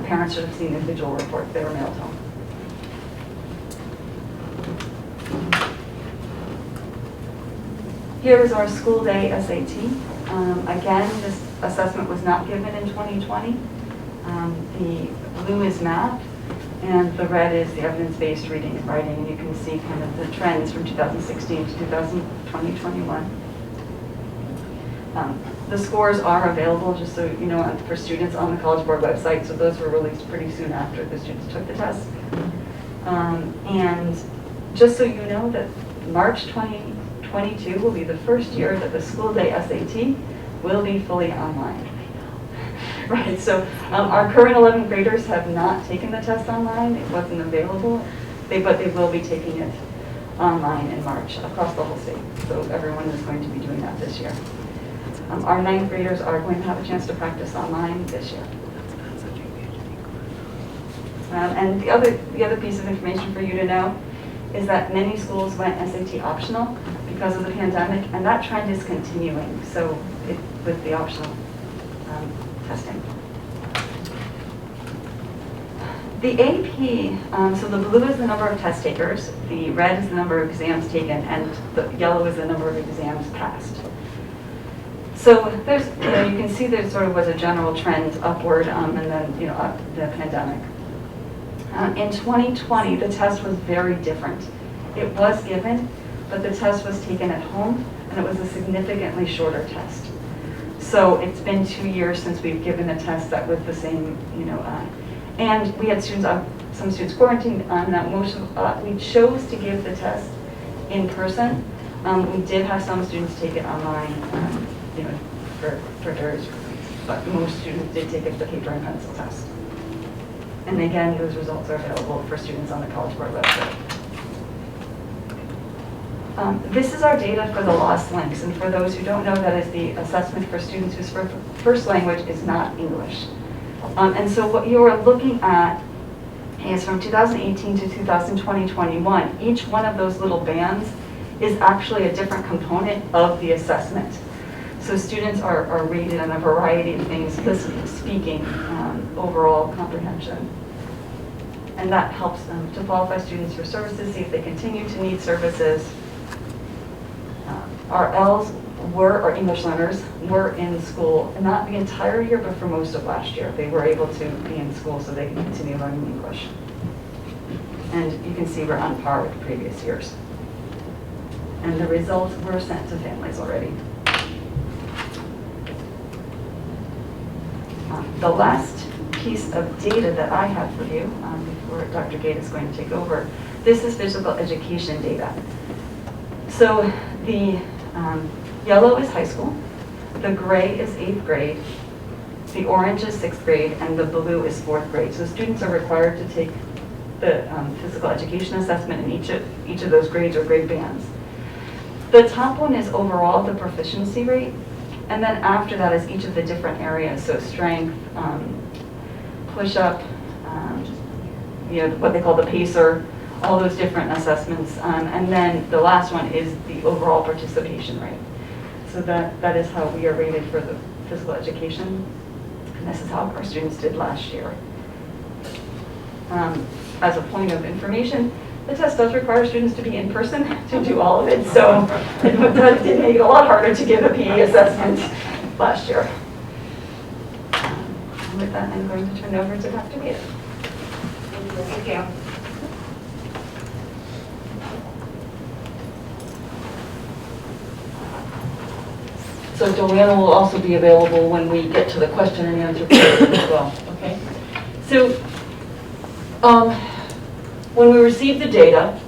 [SPEAKER 12] parents should have seen the individual reports. They were mailed home. Here is our school day SAT. Again, this assessment was not given in 2020. The blue is math, and the red is the evidence-based reading and writing, and you can see kind of the trends from 2016 to 2021. The scores are available, just so you know, for students on the College Board website, so those were released pretty soon after the students took the test. And just so you know that March 2022 will be the first year that the school day SAT will be fully online. Right, so our current 11th graders have not taken the test online. It wasn't available, but they will be taking it online in March across the whole state. So everyone is going to be doing that this year. Our 9th graders are going to have a chance to practice online this year. And the other piece of information for you to know is that many schools went SAT optional because of the pandemic, and that trend is continuing. So with the optional testing. The AP, so the blue is the number of test takers, the red is the number of exams taken, and the yellow is the number of exams passed. So there's, you can see there sort of was a general trend upward, and then, the pandemic. In 2020, the test was very different. It was given, but the test was taken at home, and it was a significantly shorter test. So it's been 2 years since we've given a test that was the same, and we had students, some students quarantined, we chose to give the test in person. We did have some students take it online, for various reasons, but most students did take it the paper and pencil test. And again, those results are available for students on the College Board website. This is our data for the lost links, and for those who don't know, that is the assessment for students whose first language is not English. And so what you are looking at is from 2018 to 2020-21, each one of those little bands is actually a different component of the assessment. So students are rated on a variety of things: listening, speaking, overall comprehension. And that helps them to qualify students for services, see if they continue to need services. Our Ls our English learners were in school, not the entire year, but for most of last year. They were able to be in school so they can continue learning English. And you can see we're on par with previous years. And the results were sent to families already. The last piece of data that I have for you, before Dr. Gate is going to take over, this is physical education data. So the yellow is high school, the gray is 8th grade, the orange is 6th grade, and the blue is 4th grade. So students are required to take the physical education assessment in each of those grades or grade bands. The top one is overall the proficiency rate, and then after that is each of the different areas, so strength, push-up, what they call the pacer, all those different assessments. And then the last one is the overall participation rate. So that is how we are rated for the physical education. And this is how our students did last year. As a point of information, the test does require students to be in person to do all of it, so it did make it a lot harder to give a PE assessment last year. And with that, I'm going to turn it over to Dr. Gator.
[SPEAKER 1] Thank you.
[SPEAKER 11] So Joanna will also be available when we get to the question and answer period as well, okay? So, when we received the data,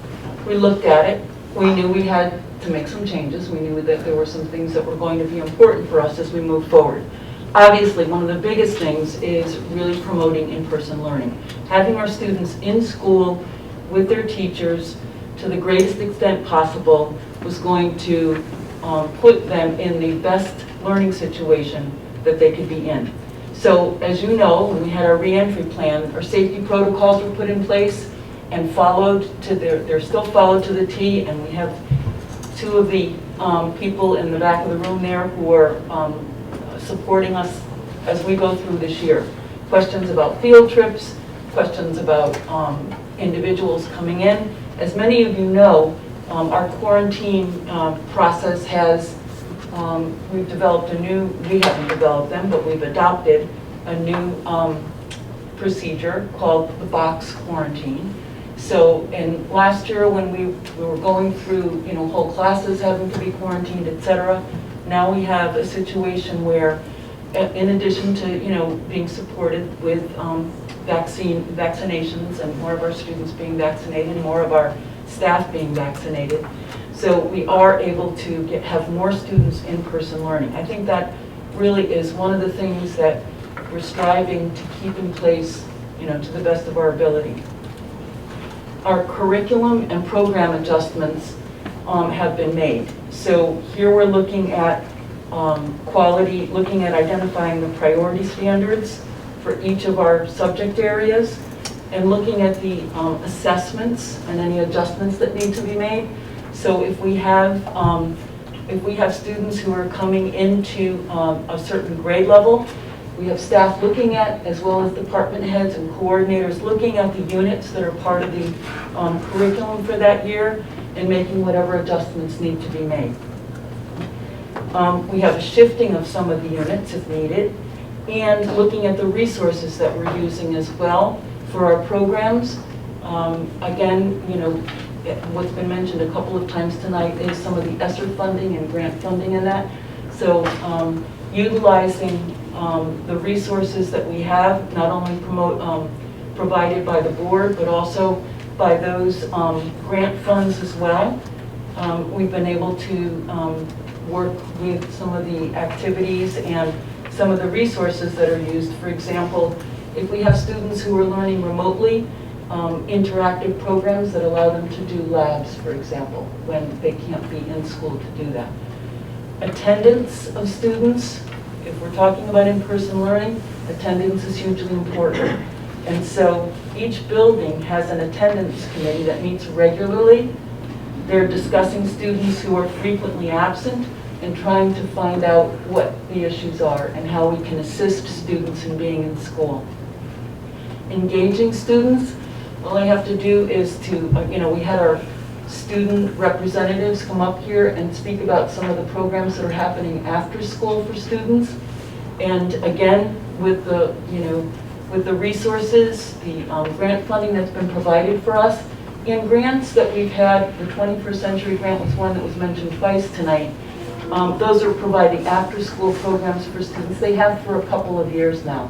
[SPEAKER 11] we looked at it, we knew we had to make some changes, we knew that there were some things that were going to be important for us as we move forward. Obviously, one of the biggest things is really promoting in-person learning. Having our students in school with their teachers to the greatest extent possible was going to put them in the best learning situation that they could be in. So as you know, when we had our reentry plan, our safety protocols were put in place and followed to they're still followed to the T, and we have two of the people in the back of the room there who are supporting us as we go through this year. Questions about field trips, questions about individuals coming in. As many of you know, our quarantine process has, we've developed we haven't developed them, but we've adopted a new procedure called the box quarantine. So last year when we were going through, whole classes having to be quarantined, etc., now we have a situation where, in addition to, being supported with vaccinations and more of our students being vaccinated, more of our staff being vaccinated, so we are able to have more students in-person learning. I think that really is one of the things that we're striving to keep in place, to the best of our ability. Our curriculum and program adjustments have been made. So here we're looking at quality, looking at identifying the priority standards for each of our subject areas, and looking at the assessments and any adjustments that need to be made. So if we have students who are coming into a certain grade level, we have staff looking at, as well as department heads and coordinators, looking at the units that are part of the curriculum for that year and making whatever adjustments need to be made. We have a shifting of some of the units if needed, and looking at the resources that we're using as well for our programs. Again, what's been mentioned a couple of times tonight is some of the ESSER funding and grant funding in that. So utilizing the resources that we have, not only provided by the board, but also by those grant funds as well. We've been able to work with some of the activities and some of the resources that are used. For example, if we have students who are learning remotely, interactive programs that allow them to do labs, for example, when they can't be in school to do that. Attendance of students, if we're talking about in-person learning, attendance is hugely important. And so each building has an attendance committee that meets regularly. They're discussing students who are frequently absent and trying to find out what the issues are and how we can assist students in being in school. Engaging students, all I have to do is to, we had our student representatives come up here and speak about some of the programs that are happening after school for students. And again, with the, with the resources, the grant funding that's been provided for us, and grants that we've had, the 21st Century Grant was one that was mentioned twice tonight. Those are providing after-school programs for students. They have for a couple of years now.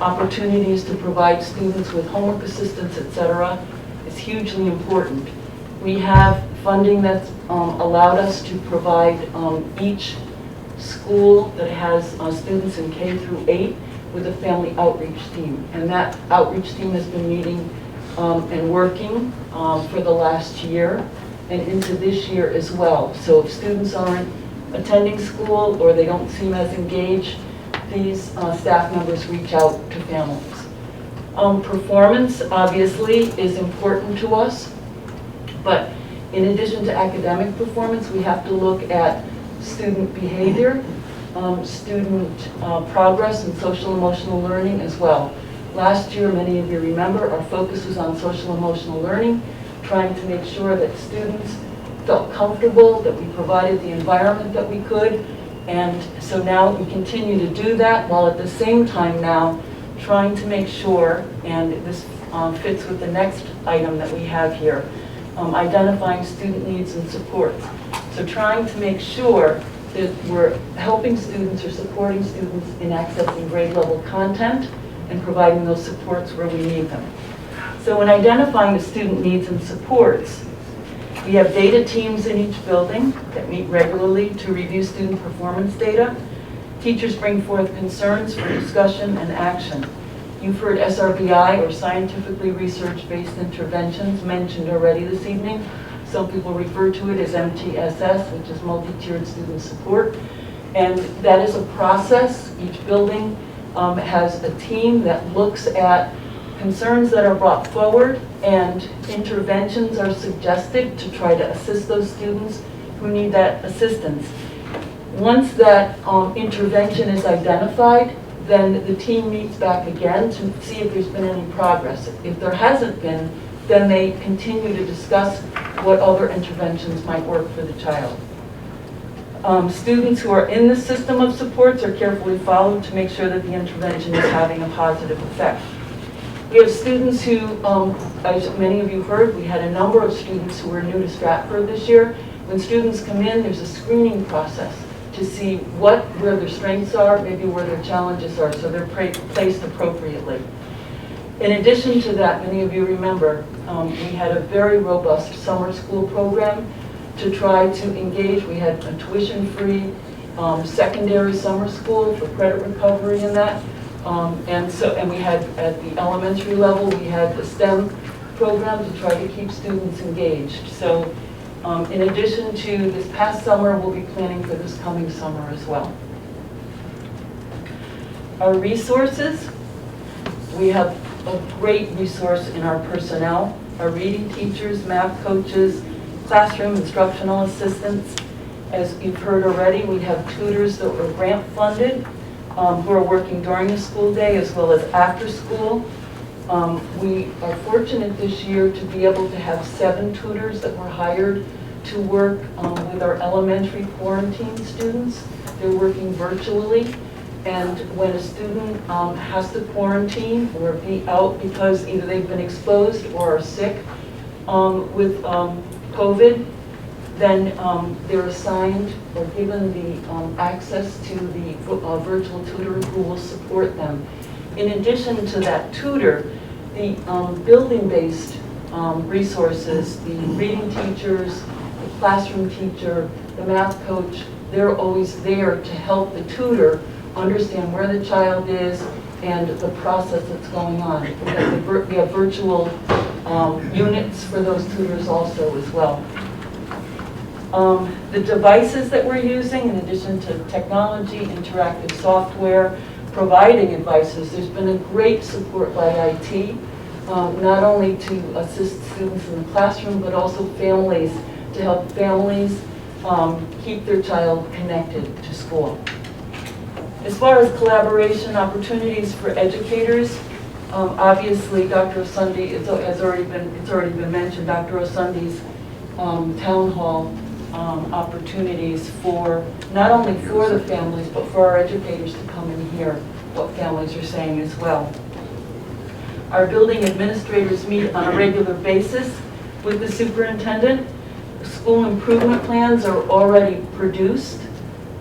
[SPEAKER 11] Opportunities to provide students with homework assistance, etc., is hugely important. We have funding that's allowed us to provide each school that has students in K through 8 with a family outreach team. And that outreach team has been meeting and working for the last year and into this year as well. So if students aren't attending school or they don't seem as engaged, these staff members reach out to families. Performance, obviously, is important to us, but in addition to academic performance, we have to look at student behavior, student progress, and social emotional learning as well. Last year, many of you remember, our focus was on social emotional learning, trying to make sure that students felt comfortable, that we provided the environment that we could, and so now we continue to do that, while at the same time now trying to make sure, and this fits with the next item that we have here, identifying student needs and supports. So trying to make sure that we're helping students or supporting students in accessing grade level content and providing those supports where we need them. So in identifying the student needs and supports, we have data teams in each building that meet regularly to review student performance data. Teachers bring forth concerns for discussion and action. You've heard SRBI, or scientifically research-based interventions, mentioned already this evening. Some people refer to it as MTSS, which is multi-tiered student support. And that is a process. Each building has a team that looks at concerns that are brought forward, and interventions are suggested to try to assist those students who need that assistance. Once that intervention is identified, then the team meets back again to see if there's been any progress. If there hasn't been, then they continue to discuss what other interventions might work for the child. Students who are in the system of supports are carefully followed to make sure that the intervention is having a positive effect. We have students who, as many of you heard, we had a number of students who were new to Stratfor this year. When students come in, there's a screening process to see where their strengths are, maybe where their challenges are, so they're placed appropriately. In addition to that, many of you remember, we had a very robust summer school program to try to engage. We had a tuition-free secondary summer school for credit recovery in that. And we had, at the elementary level, we had the STEM program to try to keep students engaged. So in addition to this past summer, we'll be planning for this coming summer as well. Our resources, we have a great resource in our personnel, our reading teachers, math coaches, classroom instructional assistants. As you've heard already, we have tutors that were grant funded who are working during the school day as well as after school. We are fortunate this year to be able to have 7 tutors that were hired to work with our elementary quarantine students. They're working virtually, and when a student has to quarantine or be out because either they've been exposed or are sick with COVID, then they're assigned or given the access to the virtual tutor who will support them. In addition to that tutor, the building-based resources, the reading teachers, the classroom teacher, the math coach, they're always there to help the tutor understand where the child is and the process that's going on. We have virtual units for those tutors also as well. The devices that we're using, in addition to technology, interactive software, providing advices, there's been a great support by IT, not only to assist students in the classroom, but also families, to help families keep their child connected to school. As far as collaboration opportunities for educators, obviously Dr. Osundy, it's already been mentioned, Dr. Osundy's town hall opportunities for, not only for the families, but for our educators to come and hear what families are saying as well. Our building administrators meet on a regular basis with the superintendent. School improvement plans are already produced,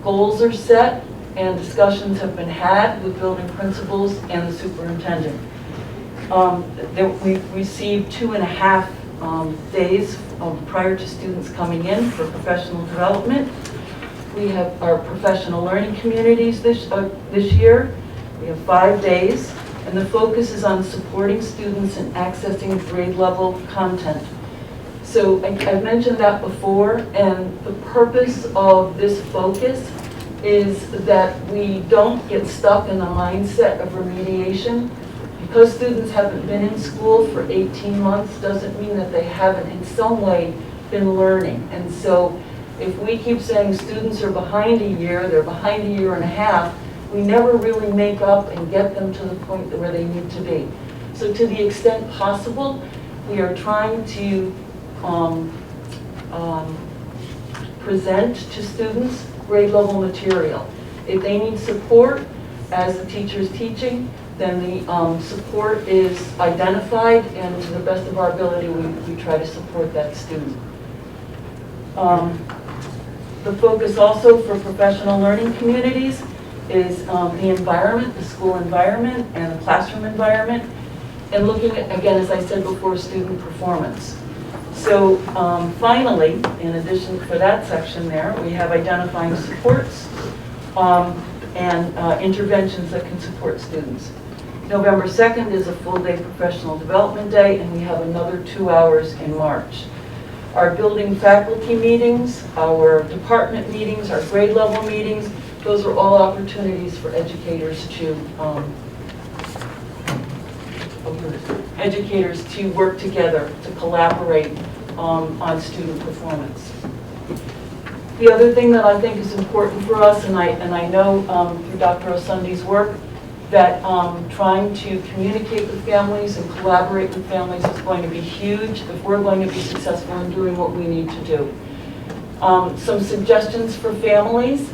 [SPEAKER 11] goals are set, and discussions have been had with building principals and the superintendent. We've received 2.5 days prior to students coming in for professional development. We have our professional learning communities this year. We have 5 days, and the focus is on supporting students in accessing grade level content. So I've mentioned that before, and the purpose of this focus is that we don't get stuck in the mindset of remediation, Because students haven't been in school for 18 months doesn't mean that they haven't in some way been learning. And so if we keep saying students are behind a year, they're behind a year and a half, we never really make up and get them to the point where they need to be. So to the extent possible, we are trying to present to students grade level material. If they need support as the teacher is teaching, then the support is identified, and to the best of our ability, we try to support that student. The focus also for professional learning communities is the environment, the school environment and the classroom environment, and looking at, again, as I said before, student performance. So finally, in addition for that section there, we have identifying supports and interventions that can support students. November 2nd is a full-day professional development day, and we have another 2 hours in March. Our building faculty meetings, our department meetings, our grade level meetings, those are all opportunities for educators to work together, to collaborate on student performance. The other thing that I think is important for us, and I know through Dr. Osundi's work, that trying to communicate with families and collaborate with families is going to be huge if we're going to be successful in doing what we need to do. Some suggestions for families: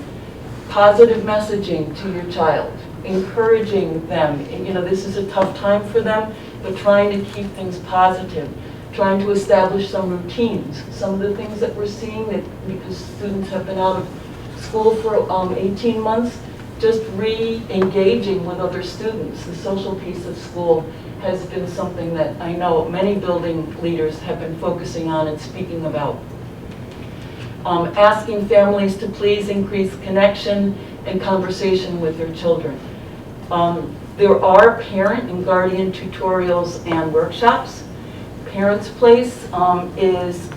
[SPEAKER 11] positive messaging to your child, encouraging them. You know, this is a tough time for them, but trying to keep things positive, trying to establish some routines. Some of the things that we're seeing, that because students have been out of school for 18 months, just re-engaging with other students. The social piece of school has been something that I know many building leaders have been focusing on and speaking about. Asking families to please increase connection and conversation with their children. There are parent and guardian tutorials and workshops. Parents Place is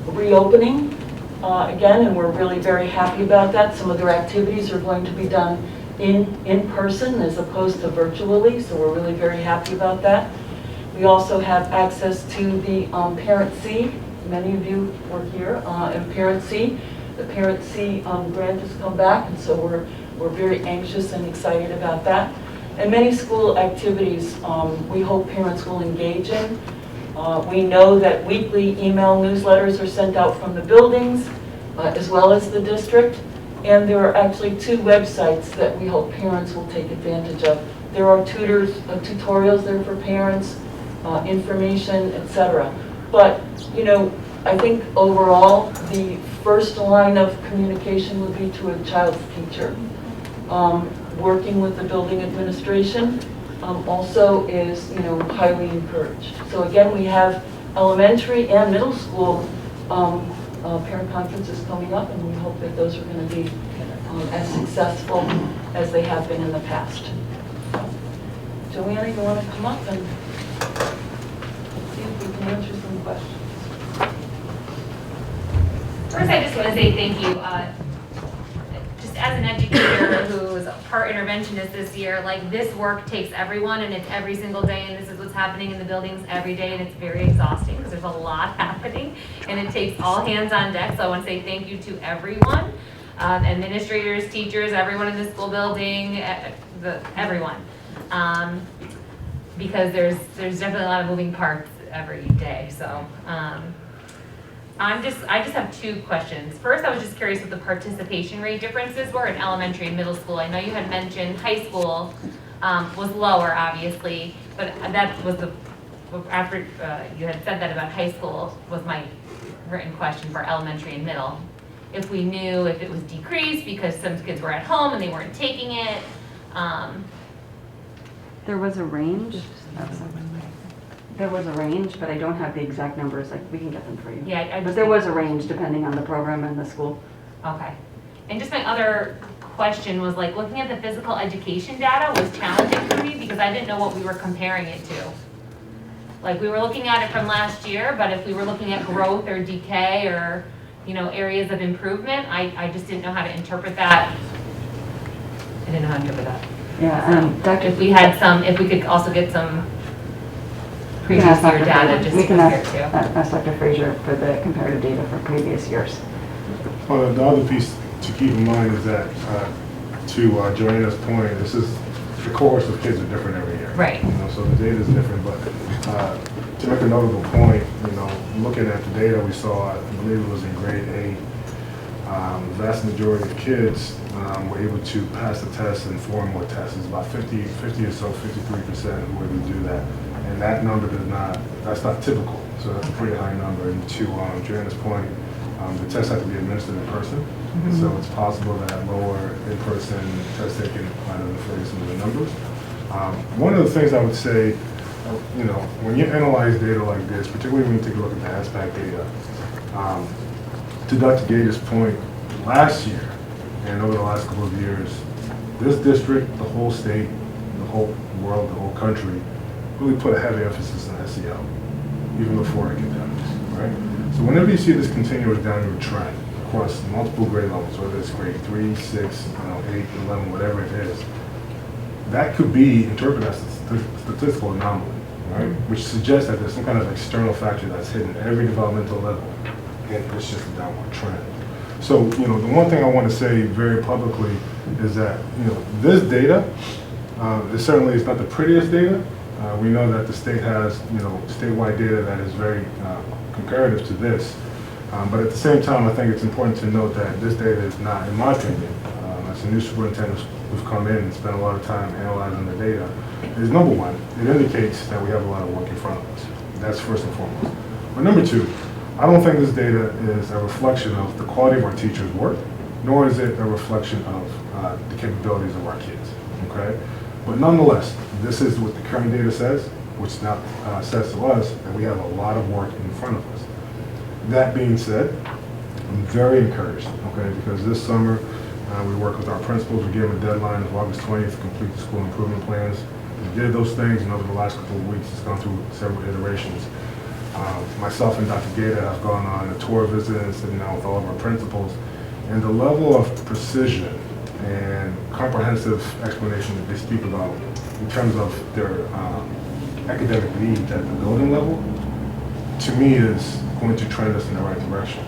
[SPEAKER 11] reopening again, and we're really very happy about that. Some of their activities are going to be done in person as opposed to virtually, so we're really very happy about that. We also have access to the Parent C. Many of you were here in Parent C. The Parent C grant has come back, and so we're very anxious and excited about that. And many school activities we hope parents will engage in. We know that weekly email newsletters are sent out from the buildings as well as the district, and there are actually 2 websites that we hope parents will take advantage of. There are tutorials there for parents, information, etc. But, you know, I think overall the first line of communication would be to a child's teacher. Working with the building administration also is, you know, highly encouraged. So again, we have elementary and middle school parent conferences coming up, and we hope that those are going to be as successful as they have been in the past. Joanna, you want to come up and see if we can answer some questions?
[SPEAKER 1] First, I just want to say thank you. Just as an educator who is a part interventionist this year, like, this work takes everyone, and it's every single day, and this is what's happening in the buildings every day, and it's very exhausting because there's a lot happening, and it takes all hands on deck. So I want to say thank you to everyone, administrators, teachers, everyone in the school building, everyone, because there's definitely a lot of moving parts every day. So. I just have 2 questions. First, I was just curious what the participation rate differences were in elementary and middle school. I know you had mentioned high school was lower, obviously, but that was after you had said that about high school was my written question for elementary and middle. If we knew if it was decreased because some kids were at home and they weren't taking it.
[SPEAKER 13] There was a range. There was a range, but I don't have the exact numbers. Like, we can get them for you.
[SPEAKER 1] Yeah,
[SPEAKER 13] but there was a range depending on the program and the school.
[SPEAKER 1] Okay. And just my other question was, like, looking at the physical education data was challenging for me because I didn't know what we were comparing it to. Like, we were looking at it from last year, but if we were looking at growth or decay or, you know, areas of improvement, I just didn't know how to interpret that. I didn't know how to interpret that.
[SPEAKER 13] Yeah, Dr.
[SPEAKER 1] If we had some, if we could also get some previous year data just
[SPEAKER 13] We
[SPEAKER 1] to
[SPEAKER 13] can
[SPEAKER 1] compare
[SPEAKER 13] ask,
[SPEAKER 1] to.
[SPEAKER 13] ask Dr. Frazier for the comparative data for previous years.
[SPEAKER 3] Well, the other piece to keep in mind is that, to Joanna's point, this is, the cohorts of kids are different every year.
[SPEAKER 1] Right.
[SPEAKER 3] You know, so the data is different, but to make a notable point, you know, looking at the data we saw, I believe it was in grade 8, the vast majority of kids were able to pass the test and 4 more tests. It's about 50 or so, 53% who were able to do that. And that number that's not typical. So that's a pretty high number. And to Joanna's point, the tests have to be administered in person. So it's possible that lower in-person test taking might have inflated some of the numbers. One of the things I would say, you know, when you analyze data like this, particularly when you take a look at the ASPAC data, to Dr. Gator's point, last year and over the last couple of years, this district, the whole state, the whole world, the whole country, really put a heavy emphasis on SEL, even before academics, right? So whenever you see this continuous downward trend across multiple grade levels, whether it's grade 3, 6, 8, 11, whatever it is, that could be interpreted as a statistical anomaly, right? Which suggests that there's some kind of external factor that's hidden at every developmental level, and it's just a downward trend. So, you know, the one thing I want to say very publicly is that, you know, this data, it certainly is not the prettiest data. We know that the state has, you know, statewide data that is very comparative to this. But at the same time, I think it's important to note that this data is not, in my opinion, as a new superintendent who've come in and spent a lot of time analyzing the data, is number one, it indicates that we have a lot of work in front of us. That's first and foremost. But number two, I don't think this data is a reflection of the quality of our teachers' work, nor is it a reflection of the capabilities of our kids, okay? But nonetheless, this is what the current data says, which now says to us that we have a lot of work in front of us. That being said, I'm very encouraged, okay, because this summer we worked with our principals. We gave them a deadline of August 20th to complete the school improvement plans. We did those things, and over the last couple of weeks, it's gone through several iterations. Myself and Dr. Gator have gone on a tour visit and sitting down with all of our principals, and the level of precision and comprehensive explanation that they speak about in terms of their academic needs at the building level, to me is going to trend us in the right direction.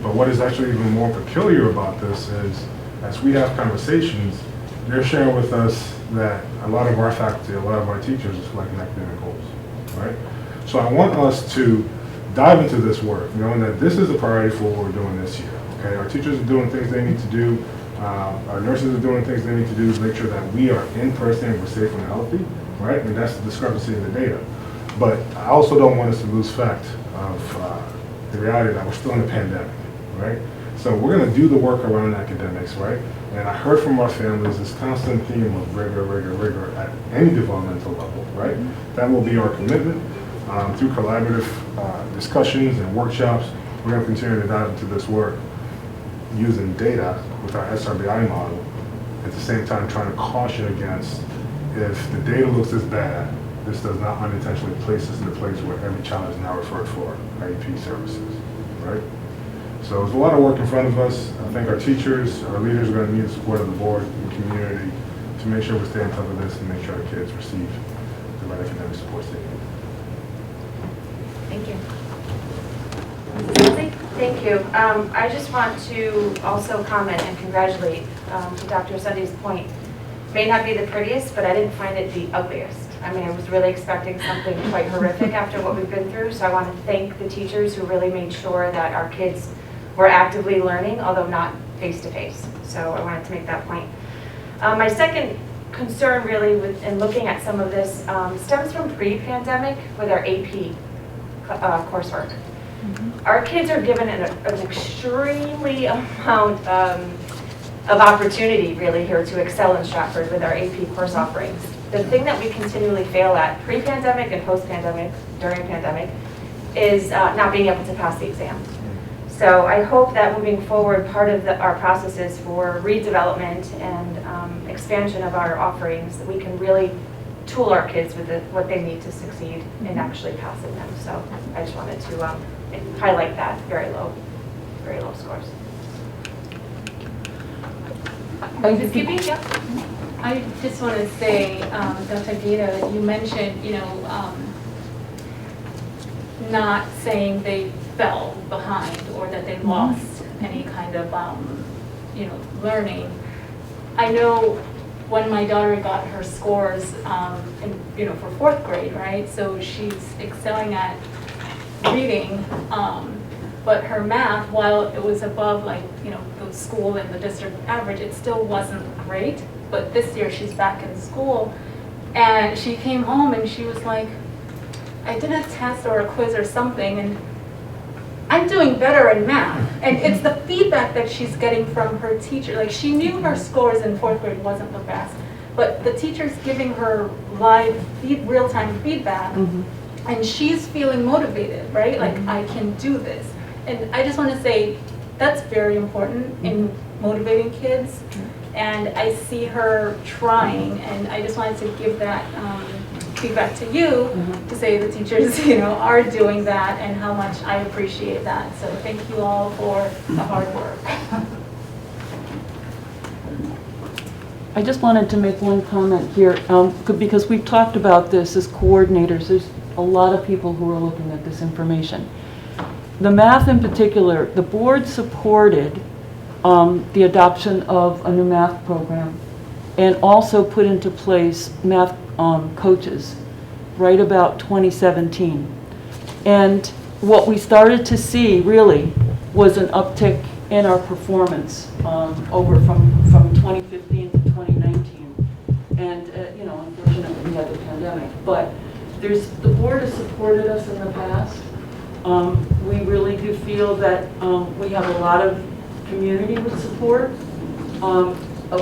[SPEAKER 3] But what is actually even more peculiar about this is, as we have conversations, they're sharing with us that a lot of our faculty, a lot of our teachers are selecting academic goals, right? So I want us to dive into this work, knowing that this is a priority for what we're doing this year, okay? Our teachers are doing things they need to do. Our nurses are doing things they need to do to make sure that we are in person and we're safe and healthy, right? And that's the discrepancy in the data. But I also don't want us to lose fact of the reality that we're still in a pandemic, right? So we're going to do the work around academics, right? And I heard from our families this constant theme of rigor at any developmental level, right? That will be our commitment. Through collaborative discussions and workshops, we're going to continue to dive into this work using data with our SRBI model, at the same time trying to caution against, if the data looks as bad, this does not unintentionally place us in a place where every child is now referred for IEP services, right? So there's a lot of work in front of us. I think our teachers, our leaders are going to need the support of the board and community to make sure we stay on top of this and make sure our kids receive the right academic supports they need.
[SPEAKER 1] Thank you.
[SPEAKER 2] Thank you. I just want to also comment and congratulate, to Dr. Sunday's point. May not be the prettiest, but I didn't find it the ugliest. I mean, I was really expecting something quite horrific after what we've been through, so I want to thank the teachers who really made sure that our kids were actively learning, although not face-to-face. So I wanted to make that point. My second concern really in looking at some of this stems from pre-pandemic with our AP coursework. Our kids are given an extremely amount of opportunity really here to excel in Stratford with our AP course offerings. The thing that we continually fail at pre-pandemic and post-pandemic, during pandemic, is not being able to pass the exam. So I hope that moving forward, part of our processes for redevelopment and expansion of our offerings, that we can really tool our kids with what they need to succeed in actually passing them. So I just wanted to highlight that very low scores.
[SPEAKER 1] Ms. Gibby, yeah.
[SPEAKER 8] I just want to say, Dr. Gita, you mentioned, not saying they fell behind or that they lost any kind of, learning. I know when my daughter got her scores, for 4th grade, right? So she's excelling at reading, but her math, while it was above the school and the district average, it still wasn't great. But this year she's back in school, and she came home and she was like, I did a test or a quiz or something, and I'm doing better in math. And it's the feedback that she's getting from her teacher. Like, she knew her scores in 4th grade wasn't the best, but the teacher's giving her live, real-time feedback, and she's feeling motivated, right? Like, I can do this. And I just want to say that's very important in motivating kids. And I see her trying, and I just wanted to give that feedback to you to say the teachers, are doing that and how much I appreciate that. So thank you all for the hard work.
[SPEAKER 11] I just wanted to make one comment here, because we've talked about this as coordinators. There's a lot of people who are looking at this information. The math in particular, the board supported the adoption of a new math program and also put into place math coaches right about 2017. And what we started to see really was an uptick in our performance over from 2015 to 2019. And unfortunately we had the pandemic, but the board has supported us in the past. We really do feel that we have a lot of community with support.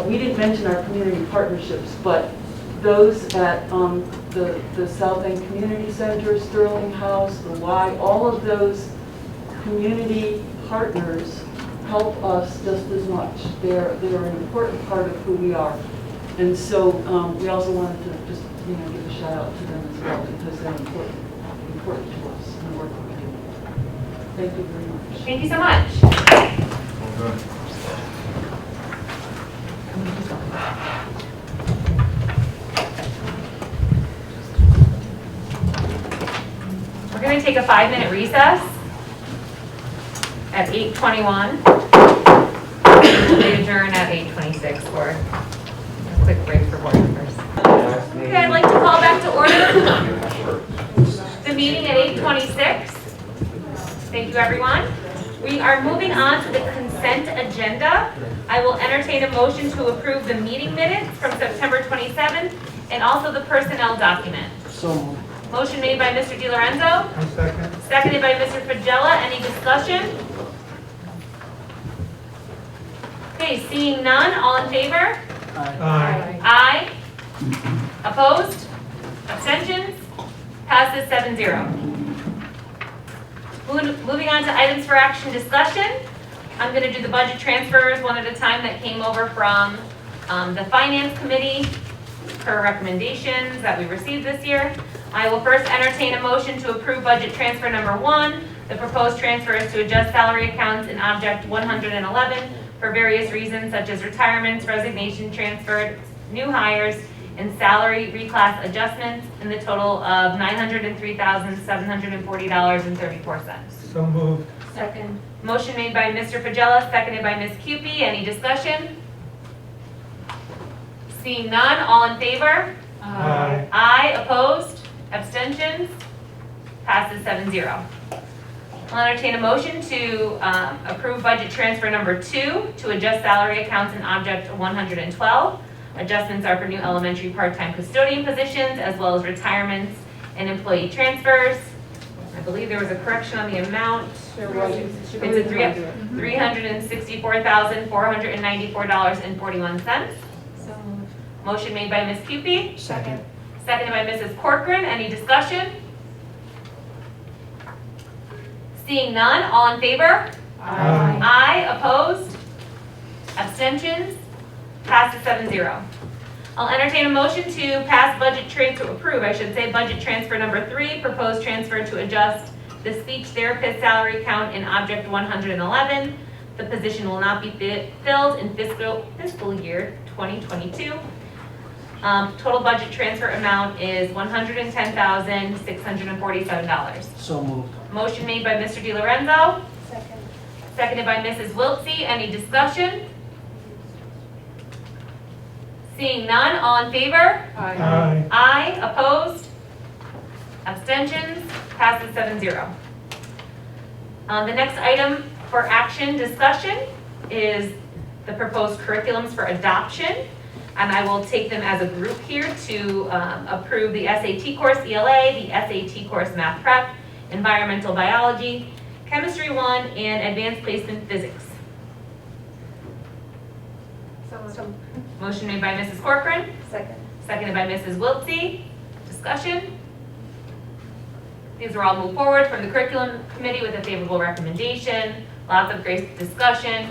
[SPEAKER 11] We didn't mention our community partnerships, but those at the South End Community Center, Sterling House, the Y, all of those community partners help us just as much. They're an important part of who we are. And so we also wanted to just give a shout out to them as well, because they're important to us and the work we do. Thank you very much.
[SPEAKER 1] Thank you so much.
[SPEAKER 3] Well done.
[SPEAKER 1] We're going to take a 5-minute recess at 8:21. We'll adjourn at 8:26 for a quick break for board members. Okay, I'd like to call back to order the meeting at 8:26. Thank you, everyone. We are moving on to the consent agenda. I will entertain a motion to approve the meeting minutes from September 27th and also the personnel document.
[SPEAKER 7] So moved.
[SPEAKER 1] Motion made by Mr. DiLorenzo.
[SPEAKER 7] Second.
[SPEAKER 1] Seconded by Mr. Fagella. Any discussion? Okay, seeing none, all in favor?
[SPEAKER 7] Aye.
[SPEAKER 1] Aye. Opposed? Abstentions? Passes 7-0. Moving on to items for action discussion. I'm going to do the budget transfers one at a time that came over from the Finance Committee per recommendations that we received this year. I will first entertain a motion to approve budget transfer number 1. The proposed transfer is to adjust salary accounts in Object 111 for various reasons such as retirements, resignation, transferred, new hires, and salary reclass adjustments in the total of $903,740.34.
[SPEAKER 7] So moved.
[SPEAKER 8] Second.
[SPEAKER 1] Motion made by Mr. Fagella, seconded by Ms. Cupie. Any discussion? Seeing none, all in favor?
[SPEAKER 7] Aye.
[SPEAKER 1] Aye. Opposed? Abstentions? Passes 7-0. I'll entertain a motion to approve budget transfer number 2 to adjust salary accounts in Object 112. Adjustments are for new elementary part-time custodian positions as well as retirements and employee transfers. I believe there was a correction on the amount. It's a $364,494.41.
[SPEAKER 8] So moved.
[SPEAKER 1] Motion made by Ms. Cupie,
[SPEAKER 7] Second.
[SPEAKER 1] seconded by Mrs. Corcoran. Any discussion? Seeing none, all in favor?
[SPEAKER 7] Aye.
[SPEAKER 1] Aye. Opposed? Abstentions? Passes 7-0. I'll entertain a motion to pass budget transfer, to approve, I should say, budget transfer number 3, proposed transfer to adjust the speech therapist salary count in Object 111. The position will not be filled in fiscal year 2022. Total budget transfer amount is $110,647.
[SPEAKER 14] So moved.
[SPEAKER 1] Motion made by Mr. DiLorenzo,
[SPEAKER 2] Second.
[SPEAKER 1] seconded by Mrs. Wiltsey. Any discussion? Seeing none, all in favor?
[SPEAKER 14] Aye.
[SPEAKER 1] Aye, opposed? Abstentions? Passes 7-0. The next item for action discussion is the proposed curriculums for adoption. And I will take them as a group here to approve the SAT course ELA, the SAT course Math Prep, Environmental Biology, Chemistry 1, and Advanced Placement Physics.
[SPEAKER 2] So,
[SPEAKER 1] Motion made by Mrs. Corcoran,
[SPEAKER 2] second.
[SPEAKER 1] seconded by Mrs. Wiltsey. Discussion? These are all moved forward from the curriculum committee with a favorable recommendation. Lots of great discussion.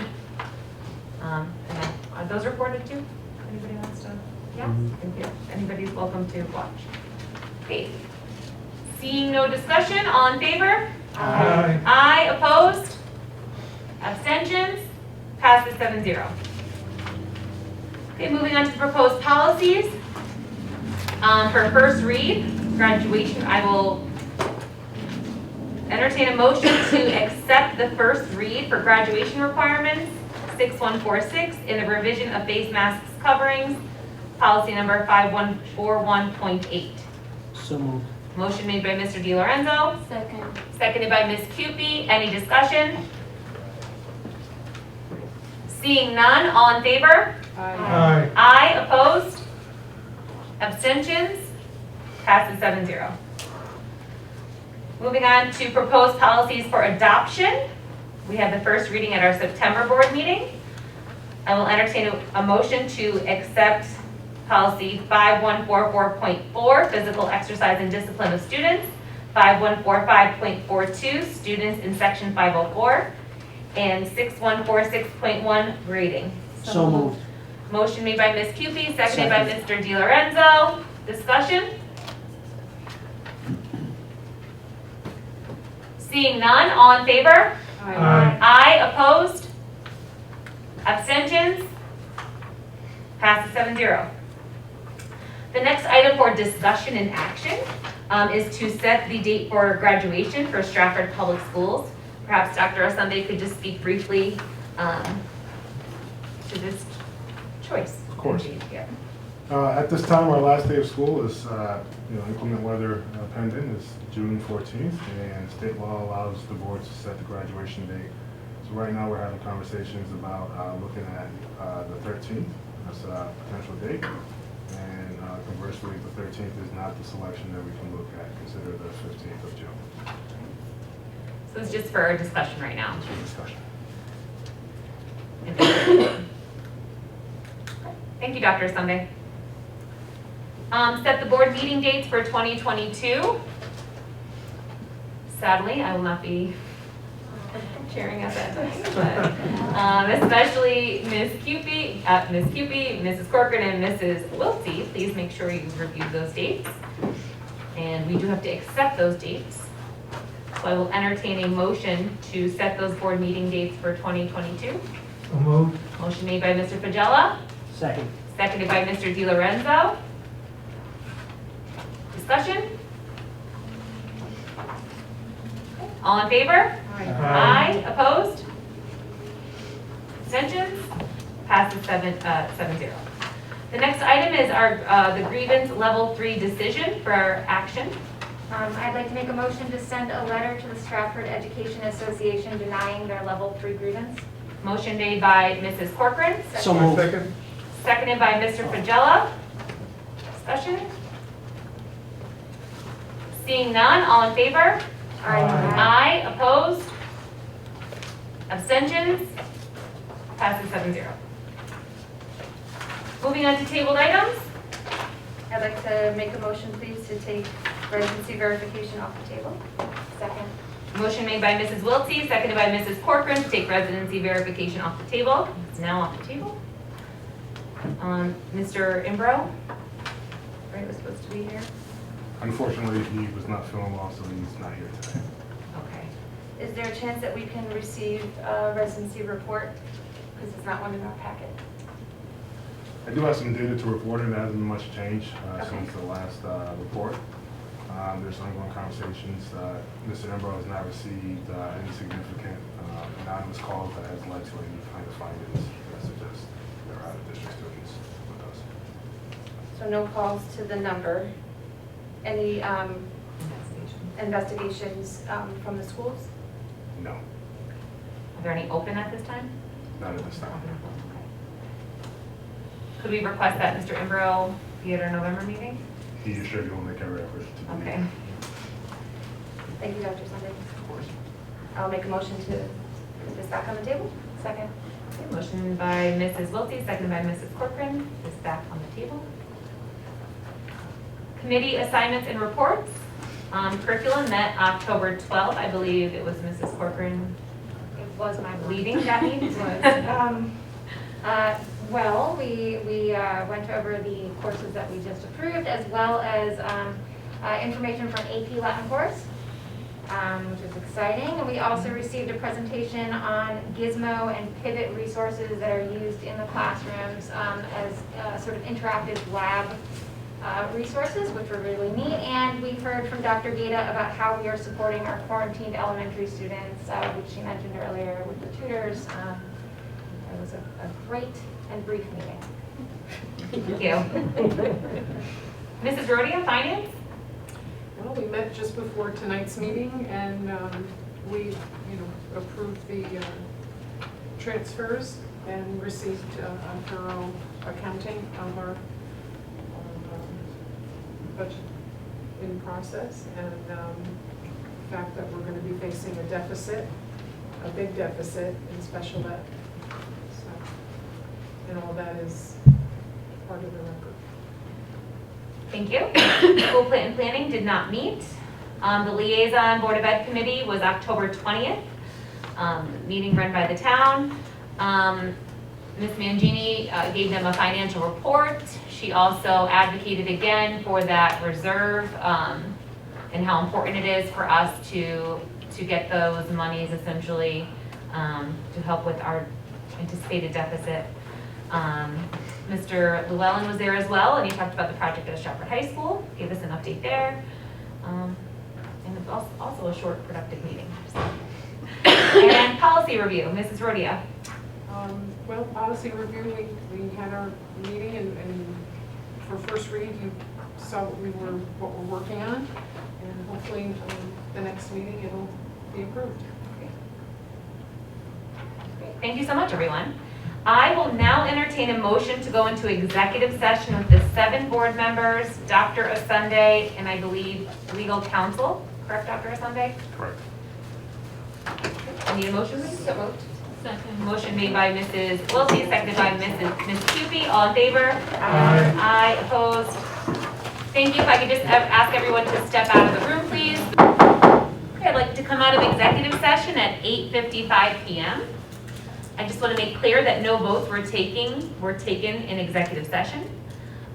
[SPEAKER 1] And then, are those recorded too? Anybody wants to? Yeah? Thank you. Anybody's welcome to watch. Okay. Seeing no discussion, all in favor?
[SPEAKER 14] Aye.
[SPEAKER 1] Aye, opposed? Abstentions? Passes 7-0. Okay, moving on to the proposed policies. For first read, graduation, I will entertain a motion to accept the first read for graduation requirements, 6146, in the revision of face masks coverings, policy number 5141.8.
[SPEAKER 14] So moved.
[SPEAKER 1] Motion made by Mr. DiLorenzo,
[SPEAKER 9] Second.
[SPEAKER 1] seconded by Ms. Cupie. Any discussion? Seeing none, all in favor?
[SPEAKER 14] Aye.
[SPEAKER 1] Aye, opposed? Abstentions? Passes 7-0. Moving on to proposed policies for adoption. We have the first reading at our September board meeting. I will entertain a motion to accept policy 5144.4, physical exercise and discipline of students, 5145.42, students in section 504, and 6146.1, grading.
[SPEAKER 14] So moved.
[SPEAKER 1] Motion made by Ms. Cupie, seconded by Mr. DiLorenzo. Discussion? Seeing none, all in favor?
[SPEAKER 14] Aye.
[SPEAKER 1] Aye, opposed? Abstentions? Passes 7-0. The next item for discussion and action is to set the date for graduation for Stratford Public Schools. Perhaps Dr. Asunde could just speak briefly to this choice.
[SPEAKER 3] Of course.
[SPEAKER 1] Yeah.
[SPEAKER 3] At this time, our last day of school is, inclement weather pending, is June 14th, and state law allows the boards to set the graduation date. So right now, we're having conversations about looking at the 13th as a potential date, and conversely, the 13th is not the selection that we can look at. Consider the 15th of June
[SPEAKER 1] So it's just for discussion right now.
[SPEAKER 3] for discussion.
[SPEAKER 1] Thank you, Dr. Sunday. Set the board meeting dates for 2022. Sadly, I will not be chairing at that time, but especially Ms. Cupie, Mrs. Corcoran, and Mrs. Wiltsey, please make sure you review those dates. And we do have to accept those dates. So I will entertain a motion to set those board meeting dates for 2022.
[SPEAKER 14] So moved.
[SPEAKER 1] Motion made by Mr. Pagella,
[SPEAKER 14] Second.
[SPEAKER 1] seconded by Mr. DiLorenzo. Discussion? All in favor? Aye. Opposed? Abstentions? Passes 7-0. The next item is our the grievance level 3 decision for our action.
[SPEAKER 9] I'd like to make a motion to send a letter to the Stratford Education Association denying their level 3 grievance.
[SPEAKER 1] Motion made by Mrs. Corcoran,
[SPEAKER 14] So moved.
[SPEAKER 1] seconded by Mr. Pagella. Discussion? Seeing none, all in favor? Aye. Opposed? Abstentions? Passes 7-0. Moving on to tabled items.
[SPEAKER 2] I'd like to make a motion, please, to take residency verification off the table.
[SPEAKER 9] Second.
[SPEAKER 1] Motion made by Mrs. Wiltsey, seconded by Mrs. Corcoran to take residency verification off the table. It's now off the table. Mr. Imbro, right, was supposed to be here?
[SPEAKER 3] Unfortunately, he was not feeling well, so he's not here today.
[SPEAKER 1] Okay.
[SPEAKER 2] Is there a chance that we can receive a residency report? Because there's not one in our packet.
[SPEAKER 3] I do have some data to report, and there hasn't been much change since the last report. There's ongoing conversations. Mr. Embro has not received any significant anonymous calls that has led to any kind of findings that suggest there are out-of-district students with us.
[SPEAKER 2] So no calls to the number. Any investigations from the schools?
[SPEAKER 3] No,
[SPEAKER 1] Are there any open at this time?
[SPEAKER 3] none at this time.
[SPEAKER 1] Could we request that Mr. Imbro be at our November meeting?
[SPEAKER 3] He assured you will make every effort to do
[SPEAKER 1] Okay.
[SPEAKER 3] that.
[SPEAKER 2] Thank you, Dr. Sunday.
[SPEAKER 3] Of course.
[SPEAKER 2] I'll make a motion to put this back on the table.
[SPEAKER 1] Second. Okay, motion by Mrs. Wiltie, seconded by Mrs. Corcoran. This back on the table. Committee assignments and reports. Curriculum met October 12th. I believe it was Mrs. Corcoran
[SPEAKER 9] It was my
[SPEAKER 1] leading that meeting.
[SPEAKER 9] Well, we went over the courses that we just approved, as well as information from AP Latin course, which is exciting. And we also received a presentation on Gizmo and Pivot resources that are used in the classrooms as sort of interactive lab resources, which were really neat. And we heard from Dr. Gata about how we are supporting our quarantined elementary students, which she mentioned earlier with the tutors. It was a great and brief meeting.
[SPEAKER 1] Thank you. Mrs. Rodia, Finance?
[SPEAKER 15] Well, we met just before tonight's meeting, and we, approved the transfers and received a thorough accounting of our budget in process, and the fact that we're going to be facing a deficit, a big deficit in special ed. So, and all that is part of the record.
[SPEAKER 1] Thank you. School plan planning did not meet. The liaison Board of Ed committee was October 20th. Meeting run by the town. Ms. Mangini gave them a financial report. She also advocated again for that reserve and how important it is for us to get those monies essentially to help with our anticipated deficit. Mr. Llewellyn was there as well, and he talked about the project at Stratfor High School, gave us an update there. And it was also a short, productive meeting. And policy review, Mrs. Rodia.
[SPEAKER 15] Well, policy review, we had our meeting, and for first read, you saw what we're working on, and hopefully the next meeting it'll be approved.
[SPEAKER 1] Thank you so much, everyone. I will now entertain a motion to go into executive session with the 7 board members, Dr. Asunde, and I believe legal counsel. Correct, Dr. Asunde?
[SPEAKER 3] Correct.
[SPEAKER 1] I need a motion, please? So moved. Motion made by Mrs. Wiltie, seconded by Ms. Cupie. All in favor?
[SPEAKER 14] Aye.
[SPEAKER 1] Aye, opposed? Thank you. If I could just ask everyone to step out of the room, please. Okay, I'd like to come out of executive session at 8:55 p.m. I just want to make clear that no votes were taken in executive session.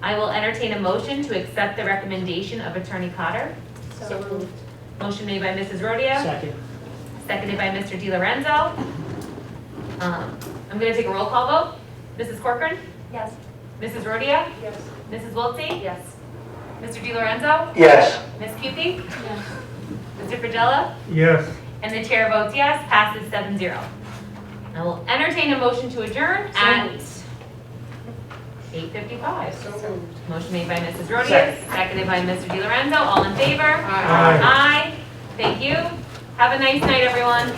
[SPEAKER 1] I will entertain a motion to accept the recommendation of Attorney Cotter.
[SPEAKER 15] So moved.
[SPEAKER 1] Motion made by Mrs. Rodia.
[SPEAKER 14] Second.
[SPEAKER 1] Seconded by Mr. DiLorenzo. I'm going to take a roll call vote. Mrs. Corcoran?
[SPEAKER 2] Yes.
[SPEAKER 1] Mrs. Rodia?
[SPEAKER 15] Yes.
[SPEAKER 1] Mrs. Wiltsey?
[SPEAKER 2] Yes.
[SPEAKER 1] Mr. DiLorenzo?
[SPEAKER 14] Yes.
[SPEAKER 1] Ms. Cupie?
[SPEAKER 8] Yes.
[SPEAKER 1] Mr. Fragella?
[SPEAKER 14] Yes.
[SPEAKER 1] And the chair votes yes, passes 7-0. I will entertain a motion to adjourn at 8:55.
[SPEAKER 15] So moved.
[SPEAKER 1] Motion made by Mrs. Rodia,
[SPEAKER 14] Second.
[SPEAKER 1] seconded by Mr. DiLorenzo. All in favor?
[SPEAKER 15] Aye.
[SPEAKER 1] Aye. Thank you. Have a nice night, everyone.